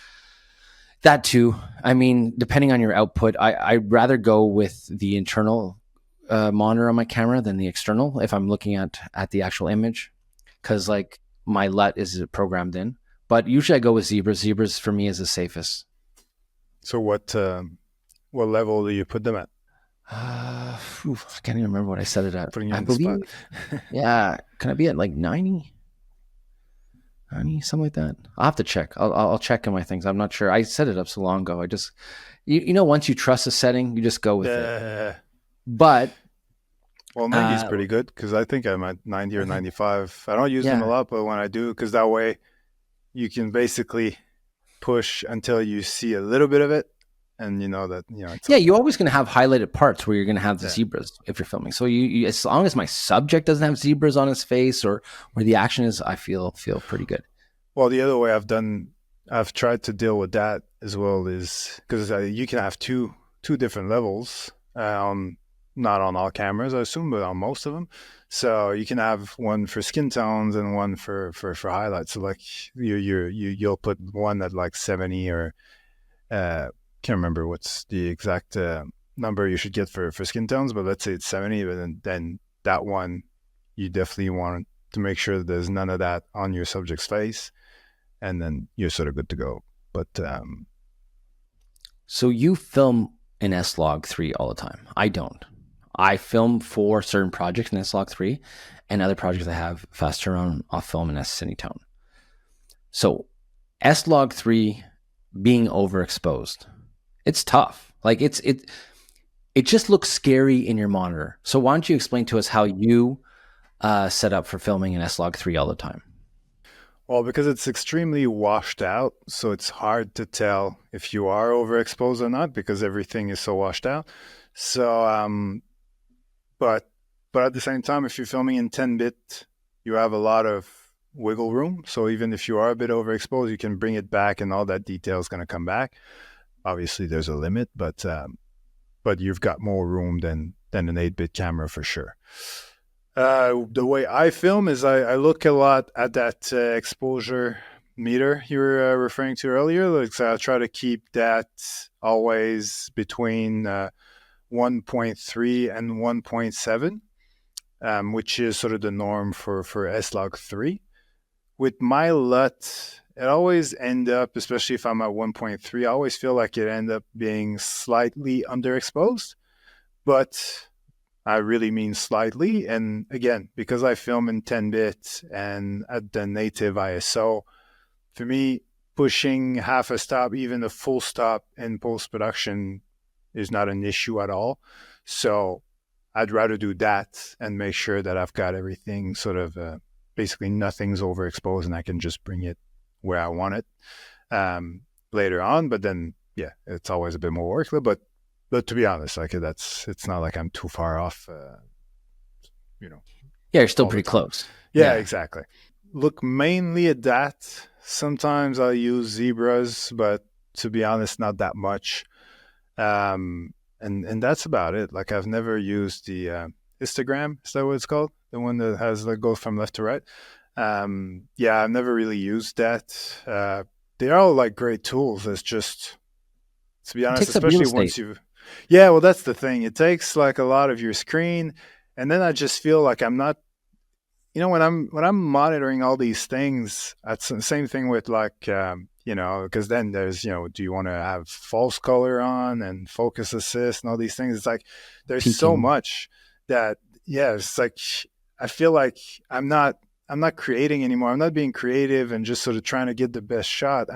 that too. I mean, depending on your output, I'd rather go with the internal monitor on my camera than the external if I'm looking at the actual image, because like my LUT is programmed in. But usually I go with zebras. Zebras for me is the safest. So what level do you put them at? I can't even remember what I set it at. Putting you I on the spot. believe, yeah. Can I be at like 90? 90, something like that. I'll have to check. I'll check in my things. I'm not sure. I set it up so long ago. I just, once you trust a setting, you just go with it. Yeah. But Well, 90 is uh, pretty good because I think I'm at 90 or okay, 95. I don't use them a yeah, lot, but when I do, because that way you can basically push until you see a little bit of it, and you know that it's yeah. okay. You're always going to have highlighted parts where you're going to have the Yeah. zebras if you're filming. So you, as long as my subject doesn't have zebras on his face or where the action is, I feel pretty good. Well, the other way I've tried to deal with that as well is because you can have two different levels. Not on all cameras, I assume, but on most of them. So you can have one for skin tones and one for highlights. So like you'll put one at like 70 or can't remember what's the exact number you should get for skin tones, but let's say it's 70. But then that one you definitely want to make sure that there's none of that on your subject's face, and then you're sort of good to go. But So you film in S-Log3 all the time. I don't. I film for certain projects in S-Log3, and other projects I have fast turnaround, I'll film in S-Cinetone. So S-Log3 being overexposed, it's tough. Like it just looks scary in your monitor. So why don't you explain to us how you set up for filming in S-Log3 all the time? Well, because it's extremely washed out, so it's hard to tell if you are overexposed or not because everything is so washed out. So, but but at the same time, if you're filming in 10-bit, you have a lot of wiggle room. So even if you are a bit overexposed, you can bring it back, and all that detail is going to come back. Obviously, there's a limit, but you've got more room than an 8-bit camera for sure. The way I film is I look a lot at that exposure meter you were referring to earlier. Like, so I try to keep that always between 1.3 and 1.7, which is sort of the norm for S-Log3. With my LUT, it always end up, especially if I'm at 1.3, I always feel like it end up being slightly underexposed, but I really mean slightly. And again, because I film in 10-bit and at the native ISO, for me, pushing half a stop, even a full stop in post-production is not an issue at all. So I'd rather do that and make sure that I've got everything sort of basically nothing's overexposed and I can just bring it where I want it later on. But then, yeah, it's always a bit more work. But to be honest, like it's not like I'm too far off, you know, Yeah, you're still all the pretty time. close. Yeah, Yeah. exactly. Look mainly at that. Sometimes I'll use zebras, but to be honest, not that much. And that's about it. Like I've never used the histogram. Is that what it's called? The one that has the goes from left to right. Yeah, I've never really used that. They're all like great tools. It's just, to be It honest, takes up real especially estate. once you've, yeah, well, that's the thing. It takes like a lot of your screen, and then I just feel like I'm not, when I'm monitoring all these things. That's the same thing with like because then there's do you want to have false color on and focus assist and all these things. It's like there's so Peaking. much that, yeah, it's like I feel like I'm not creating anymore. I'm not being creative and just sort of trying to get the best shot.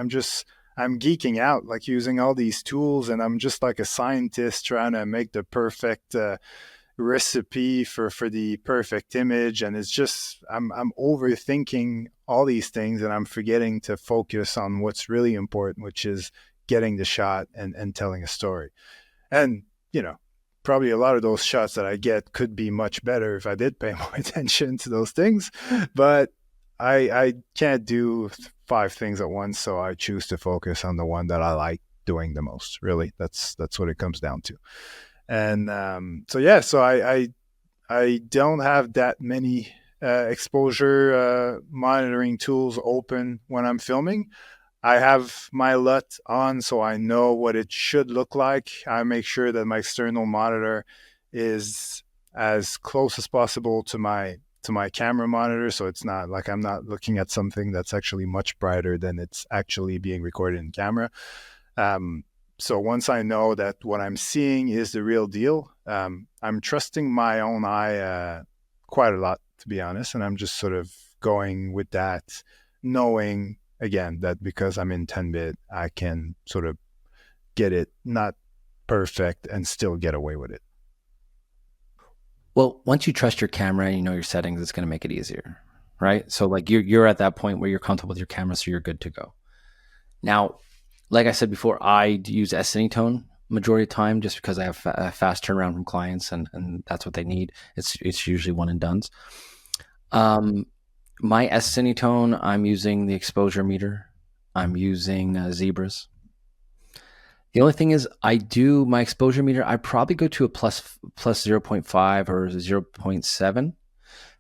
I'm geeking out, like using all these tools, and I'm just like a scientist trying to make the perfect recipe for the perfect image. And it's just I'm overthinking all these things, and I'm forgetting to focus on what's really important, which is getting the shot and telling a story. And probably a lot of those shots that I get could be much better if I did pay more attention to those things, but I can't do 5 things at once, so I choose to focus on the one that I like doing the most. Really, that's what it comes down to. And so yeah, so I don't have that many exposure monitoring tools open when I'm filming. I have my LUT on, so I know what it should look like. I make sure that my external monitor is as close as possible to my camera monitor, so it's not like I'm not looking at something that's actually much brighter than it's actually being recorded in camera. Um, so once I know that what I'm seeing is the real deal, I'm trusting my own eye quite a lot, to be honest, and I'm just sort of going with that, knowing again that because I'm in 10-bit, I can sort of get it not perfect and still get away with it. Well, once you trust your camera and you know your settings, it's going to make it easier, right? So like you're at that point where you're comfortable with your camera, so you're good to go. Now, like I said before, I use S-Tone majority of the time just because I have a fast turnaround from clients, and that's what they need. It's usually one and dones. Um, my S-Tone, I'm using the exposure meter. I'm using zebras. The only thing is, I do my exposure meter. I probably go to a plus 0.5 or 0.7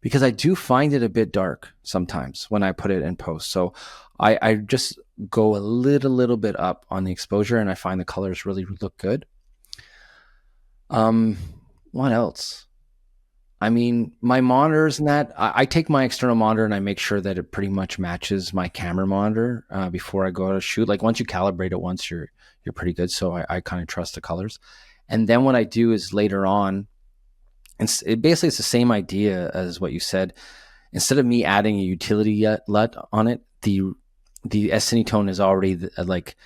because I do find it a bit dark sometimes when I put it in post. So I just go a little bit up on the exposure, and I find the colors really look good. Um, what else? I mean, my monitors and that, I take my external monitor and I make sure that it pretty much matches my camera monitor before I go to shoot. Like once you calibrate it once, you're pretty good. So I kind of trust the colors. And then what I do is later on, and basically it's the same idea as what you said. Instead of me adding a utility LUT on it, the S-Tone is already like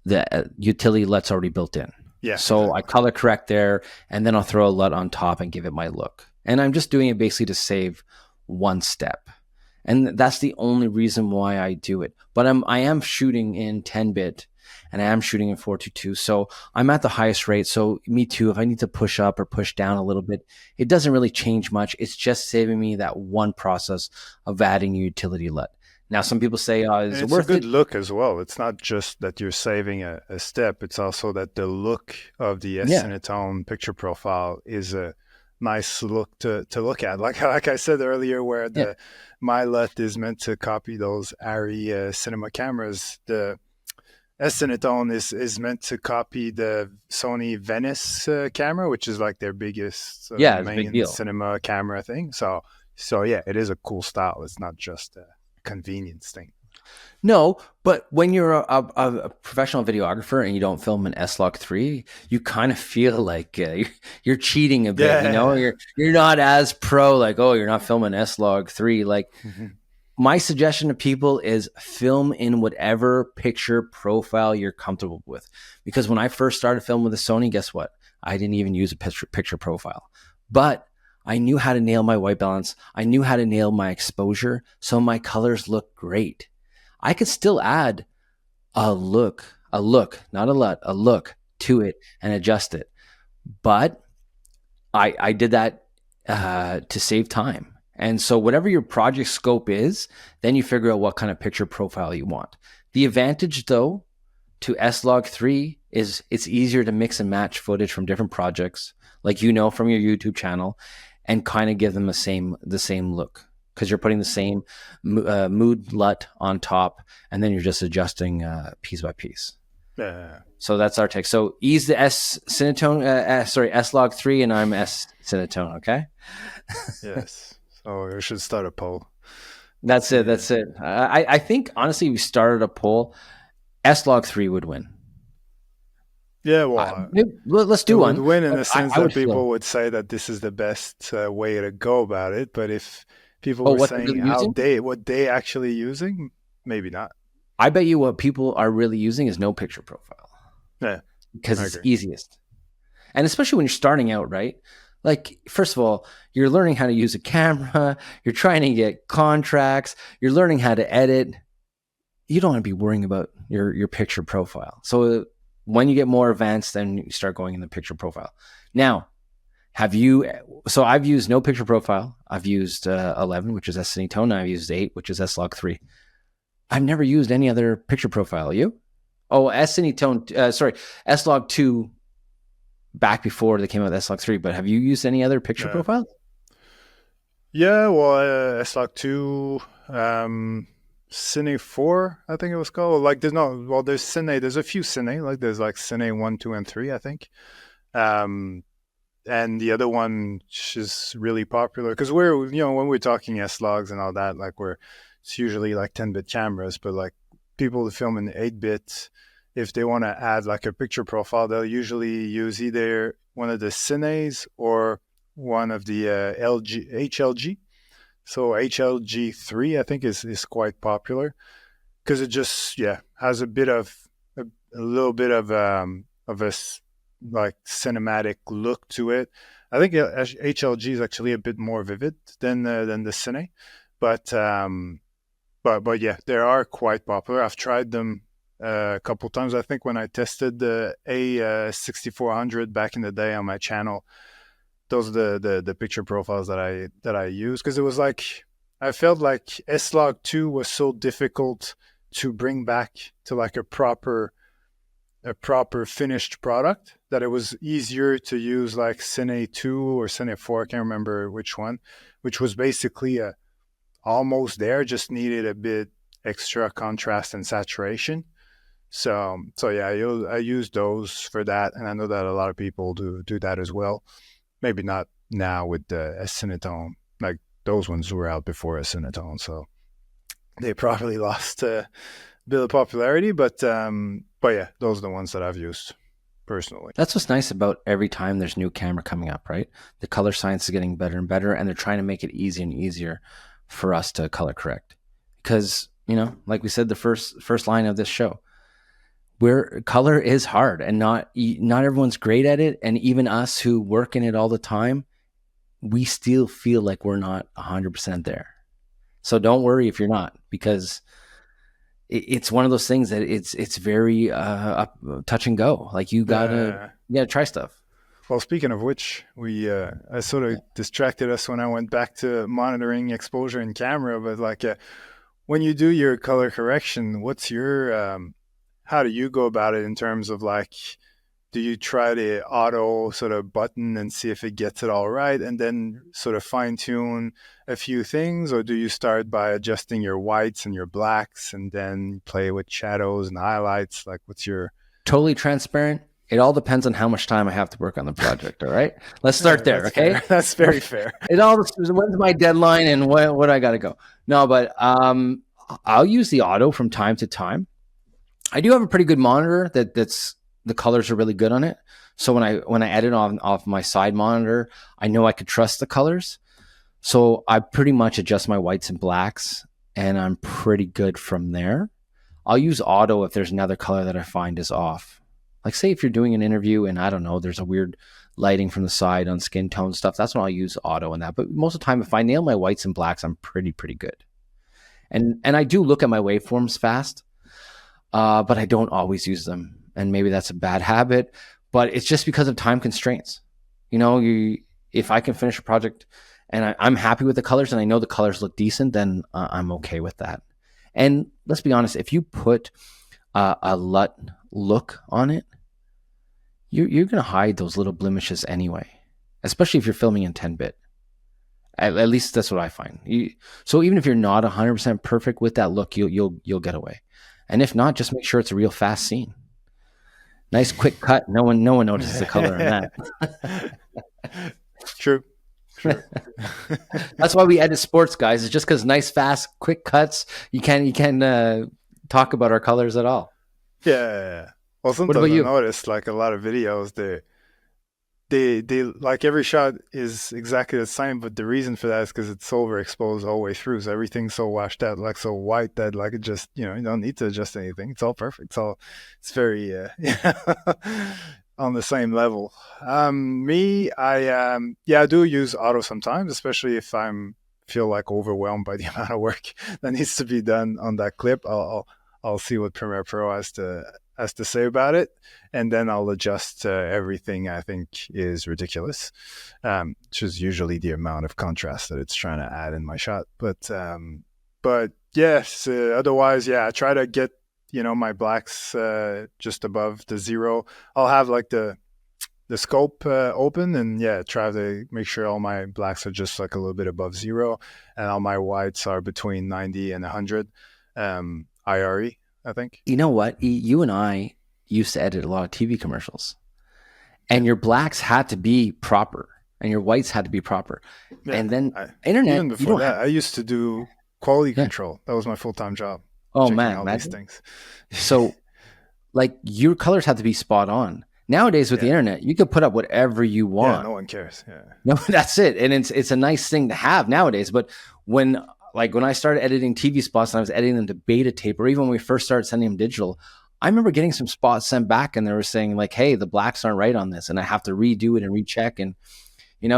the utility LUT's already built in. Yeah, So I exactly. color correct there, and then I'll throw a LUT on top and give it my look. And I'm just doing it basically to save one step. And that's the only reason why I do it. But I am shooting in 10-bit and I am shooting in 422. So I'm at the highest rate. So me too, if I need to push up or push down a little bit, it doesn't really change much. It's just saving me that one process of adding a utility LUT. Now, some people say, And is it it's a worth good it? look as well. It's not just that you're saving a step, it's also that the look of the Yeah. S-Cinetone picture profile is a nice look to look at. Like I said earlier, where Yeah. the my LUT is meant to copy those ARRI cinema cameras, the S-Cinetone is meant to copy the Sony Venice camera, which is like their biggest Yeah. It's a big main deal. cinema camera thing. So yeah, it is a cool style. It's not just a convenience thing. No, but when you're a professional videographer and you don't film an S-Log 3, you kind of feel like you're cheating a bit. You know, Yeah. you're not as pro. Like, oh, you're not filming S-Log 3. Like, my suggestion to people is film in whatever picture profile you're comfortable with. Because when I first started filming with the Sony, guess what? I didn't even use a picture profile, but I knew how to nail my white balance. I knew how to nail my exposure, so my colors look great. I could still add a look, not a LUT, a look to it and adjust it. But I did that to save time. And so whatever your project scope is, then you figure out what kind of picture profile you want. The advantage though to S-Log 3 is it's easier to mix and match footage from different projects, like you know from your YouTube channel, and kind of give them the same look because you're putting the same mood LUT on top, and then you're just adjusting piece by piece. Yeah. So that's our take. So E's the S-Log 3, and I'm S-Cinetone. Okay, Yes. So we should start a poll. Let's that's it. see. That's it. I think honestly, we started a poll. S-Log 3 would win. Yeah. Well, Let's it do would one. win in But the sense I that would feel. people would say that this is the best way to go about it. But if people Oh, were what they're saying really using? what they actually using, maybe not. I bet you what people are really using is no picture profile Yeah, because I it's agree. easiest. And especially when you're starting out, right? Like, first of all, you're learning how to use a camera, you're trying to get contracts, you're learning how to edit. You don't want to be worrying about your picture profile. So when you get more advanced, then you start going in the picture profile. Now, have you? So I've used no picture profile. I've used 11, which is S-Cinetone. I've used 8, which is S-Log 3. I've never used any other picture profile. You? Oh, S-Cinetone. Sorry, S-Log 2 back before they came out with S-Log 3. But have you used any other picture Yeah. profile? Yeah. Well, S-Log 2, Cine 4, I think it was called. Like, there's no. Well, there's Cine. There's a few Cine. Like, there's like Cine 1, 2, and 3, I think. Um, and the other one is really popular because when we're talking S-Logs and all that, like it's usually like 10-bit cameras, but like people who film in 8-bit, if they want to add like a picture profile, they'll usually use either one of the Cines or one of the HLG. So HLG 3, I think, is quite popular because it just has a little bit of like cinematic look to it. I think HLG is actually a bit more vivid than the Cine, but but yeah, they are quite popular. I've tried them a couple times. I think when I tested the A6400 back in the day on my channel, those are the picture profiles that I use because it was like I felt like S-Log 2 was so difficult to bring back to like a proper finished product that it was easier to use like Cine 2 or Cine 4, I can't remember which one, which was basically almost there, just needed a bit extra contrast and saturation. So yeah, I use those for that, and I know that a lot of people do that as well. Maybe not now with the S-Cinetone. Like those ones were out before S-Cinetone, so they probably lost a bit of popularity. But yeah, those are the ones that I've used personally. That's what's nice about every time there's new camera coming up, right? The color science is getting better and better, and they're trying to make it easier and easier for us to color correct. Because, like we said, the first line of this show, where color is hard and not everyone's great at it. And even us who work in it all the time, we still feel like we're not 100% there. So don't worry if you're not, because it's one of those things that it's very touch and go. Like Yeah. you gotta try stuff. Well, speaking of which, we I sort of distracted us when I went back to monitoring exposure in camera. But like, when you do your color correction, what's your how do you go about it in terms of like, do you try the auto sort of button and see if it gets it all right, and then sort of fine tune a few things, or do you start by adjusting your whites and your blacks and then play with shadows and highlights? Like, what's your Totally transparent. It all depends on how much time I have to work on the project. All right, let's start yeah, there. that's fair. Okay, That's very fair. it all when's my deadline and what I got to go. No, but I'll use the auto from time to time. I do have a pretty good monitor that's the colors are really good on it. So when I edit on off my side monitor, I know I could trust the colors. So I pretty much adjust my whites and blacks, and I'm pretty good from there. I'll use auto if there's another color that I find is off. Like say if you're doing an interview and I don't know, there's a weird lighting from the side on skin tone stuff. That's when I'll use auto in that. But most of the time, if I nail my whites and blacks, I'm pretty good. And I do look at my waveforms fast, but I don't always use them. And maybe that's a bad habit, but it's just because of time constraints. You know, if I can finish a project and I'm happy with the colors and I know the colors look decent, then I'm okay with that. And let's be honest, if you put a LUT look on it, you're going to hide those little blemishes anyway, especially if you're filming in 10-bit. At least that's what I find. So even if you're not 100% perfect with that look, you'll get away. And if not, just make sure it's a real fast scene. Nice quick cut. No one notices the color on that. True. True. That's why we edit sports, guys. It's just because nice, fast, quick cuts. You can talk about our colors at all. Yeah. Well, What about sometimes I you? notice like a lot of videos, they like every shot is exactly the same, but the reason for that is because it's overexposed all the way through. So everything's so washed out, like so white that like it just you don't need to adjust anything. It's all perfect. It's very on the same level. Me, yeah, I do use auto sometimes, especially if I'm feel like overwhelmed by the amount of work that needs to be done on that clip. I'll see what Premiere Pro has to say about it, and then I'll adjust everything I think is ridiculous, which is usually the amount of contrast that it's trying to add in my shot. But yes, otherwise, yeah, I try to get my blacks just above the zero. I'll have like the scope open and yeah, try to make sure all my blacks are just like a little bit above zero, and all my whites are between 90 and 100 IRE, I think. You know what? You and I used to edit a lot of TV commercials, and your blacks had to be proper, and your whites had to be proper. Yeah. And then I, internet, Even you before don't have. that, I used to do quality Yeah. control. That was my full time job, Oh checking man, all these imagine. things. So like your colors have to be spot on. Nowadays with the Yeah. internet, you can put up whatever you Yeah. want. No one cares. Yeah. No, that's it. And it's a nice thing to have nowadays. But when when I started editing TV spots and I was editing them to beta tape, or even when we first started sending them digital, I remember getting some spots sent back and they were saying like, hey, the blacks aren't right on this. And I have to redo it and recheck. And,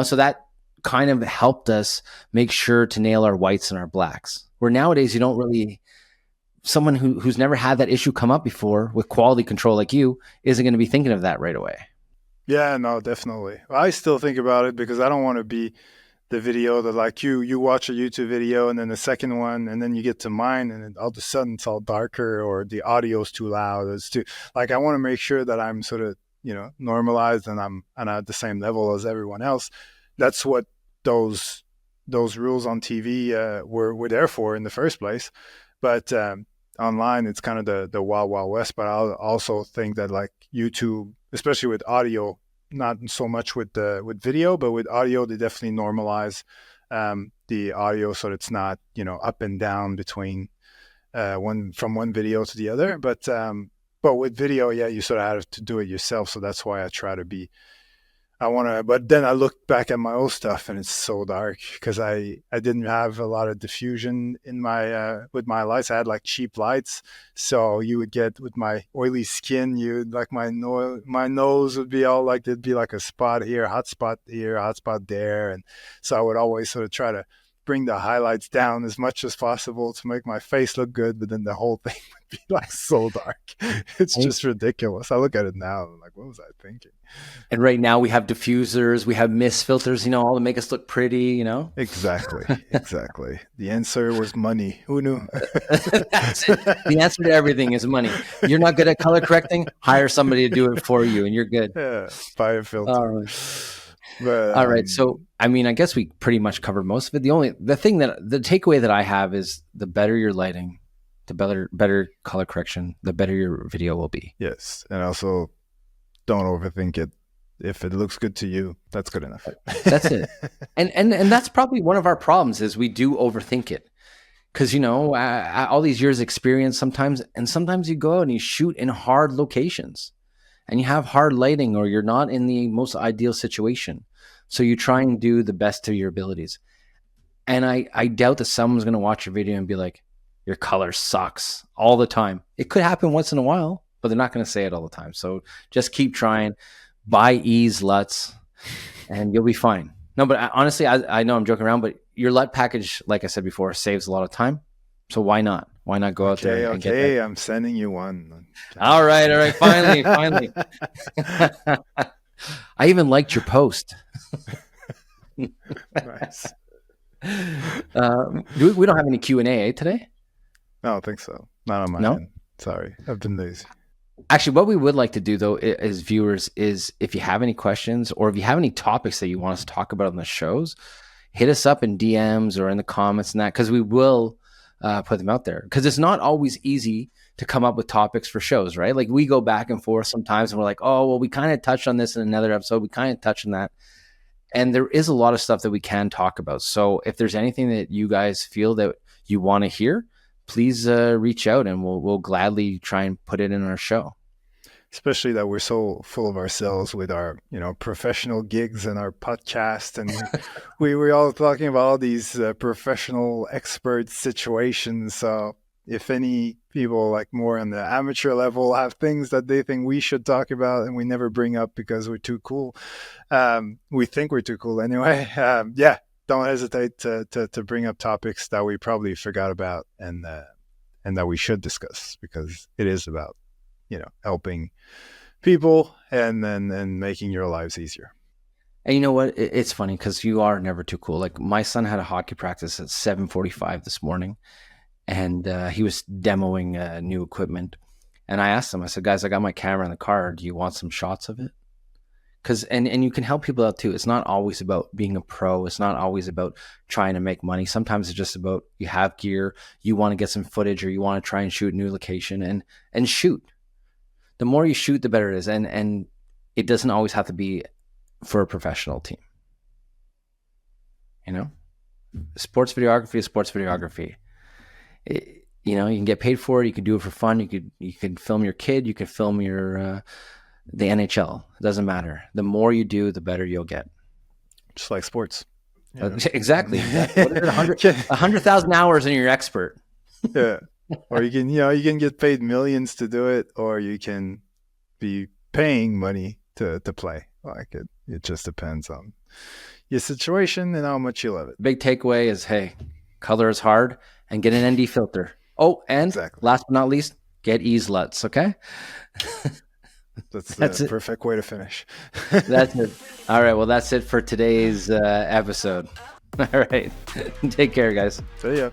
so that kind of helped us make sure to nail our whites and our blacks. Where nowadays you don't really, someone who's never had that issue come up before with quality control like you isn't going to be thinking of that right away. Yeah. No, definitely. I still think about it because I don't want to be the video that like you watch a YouTube video and then the second one and then you get to mine and then all of a sudden it's all darker or the audio's too loud. It's too like I want to make sure that I'm sort of normalized and I'm at the same level as everyone else. That's what those rules on TV were there for in the first place. But online it's kind of the wild wild west. But I also think that like YouTube, especially with audio, not so much with video, but with audio, they definitely normalize the audio so that it's not up and down between one from one video to the other. But with video, yeah, you sort of have to do it yourself. So that's why I try to be. I want to, but then I look back at my old stuff and it's so dark because I didn't have a lot of diffusion in my with my lights. I had like cheap lights, so you would get with my oily skin, you'd like my nose would be all like there'd be like a spot here, hot spot here, hot spot there, and so I would always sort of try to bring the highlights down as much as possible to make my face look good, but then the whole thing would be like so dark. It's just ridiculous. I look at it now and I'm like, what was I thinking? And right now we have diffusers, we have mist filters, all to make us look pretty, Exactly. The answer was money. Who knew? That's it. The answer to everything is money. You're not good at color correcting? Hire somebody to do it for you and you're good. Yeah, buy a filter. All right. So, I guess we pretty much covered most of it. The takeaway that I have is the better your lighting, the better color correction, the better your video will be. Yes. And also, don't overthink it. If it looks good to you, that's good enough. That's it. And that's probably one of our problems is we do overthink it. Because, all these years experience sometimes you go out and you shoot in hard locations and you have hard lighting or you're not in the most ideal situation. So you try and do the best to your abilities. And I doubt that someone's going to watch your video and be like, your color sucks all the time. It could happen once in a while, but they're not going to say it all the time. So just keep trying, buy ease LUTs, and you'll be fine. No, but honestly, I know I'm joking around, but your LUT package, like I said before, saves a lot of time. So why not? Why not go out there and get that? Okay, I'm sending you one. All right. Finally. I even liked your post. Nice. We don't have any Q&A today? I don't think so. Not on my end. Sorry, I've been lazy. Actually, what we would like to do, though, as viewers, is if you have any questions or if you have any topics that you want us to talk about on the shows, hit us up in DMs or in the comments and that, because we will put them out there. Because it's not always easy to come up with topics for shows, right? Like we go back and forth sometimes and we're like, oh, well, we kind of touched on this in another episode. We kind of touched on that. And there is a lot of stuff that we can talk about. So if there's anything that you guys feel that you want to hear, please reach out and we'll gladly try and put it in our show. Especially that we're so full of ourselves with our, professional gigs and our podcast, and we're all talking about all these professional expert situations. So if any people like more on the amateur level have things that they think we should talk about and we never bring up because we're too cool, we think we're too cool anyway. Don't hesitate to bring up topics that we probably forgot about and that we should discuss, because it is about, helping people and making your lives easier. And you know what? It's funny because you are never too cool. Like my son had a hockey practice at 7:45 this morning, and he was demoing new equipment. And I asked him, I said, guys, I got my camera in the car. Do you want some shots of it? Because and you can help people out too. It's not always about being a pro. It's not always about trying to make money. Sometimes it's just about you have gear, you want to get some footage, or you want to try and shoot a new location and shoot. The more you shoot, the better it is. And it doesn't always have to be for a professional team. Sports videography is sports videography. You can get paid for it. You can do it for fun. You can film your kid. You can film your the NHL. It doesn't matter. The more you do, the better you'll get. Just like sports. Exactly. What is it, 100,000 hours and you're expert. Yeah. Or you can get paid millions to do it, or you can be paying money to play. Like it just depends on your situation and how much you love it. Big takeaway is, hey, color is hard and get an ND filter. Oh, and last but not least, get ease LUTs, okay? That's the perfect way to finish. That's it. All right. Well, that's it for today's episode. All right. Take care, guys. See ya.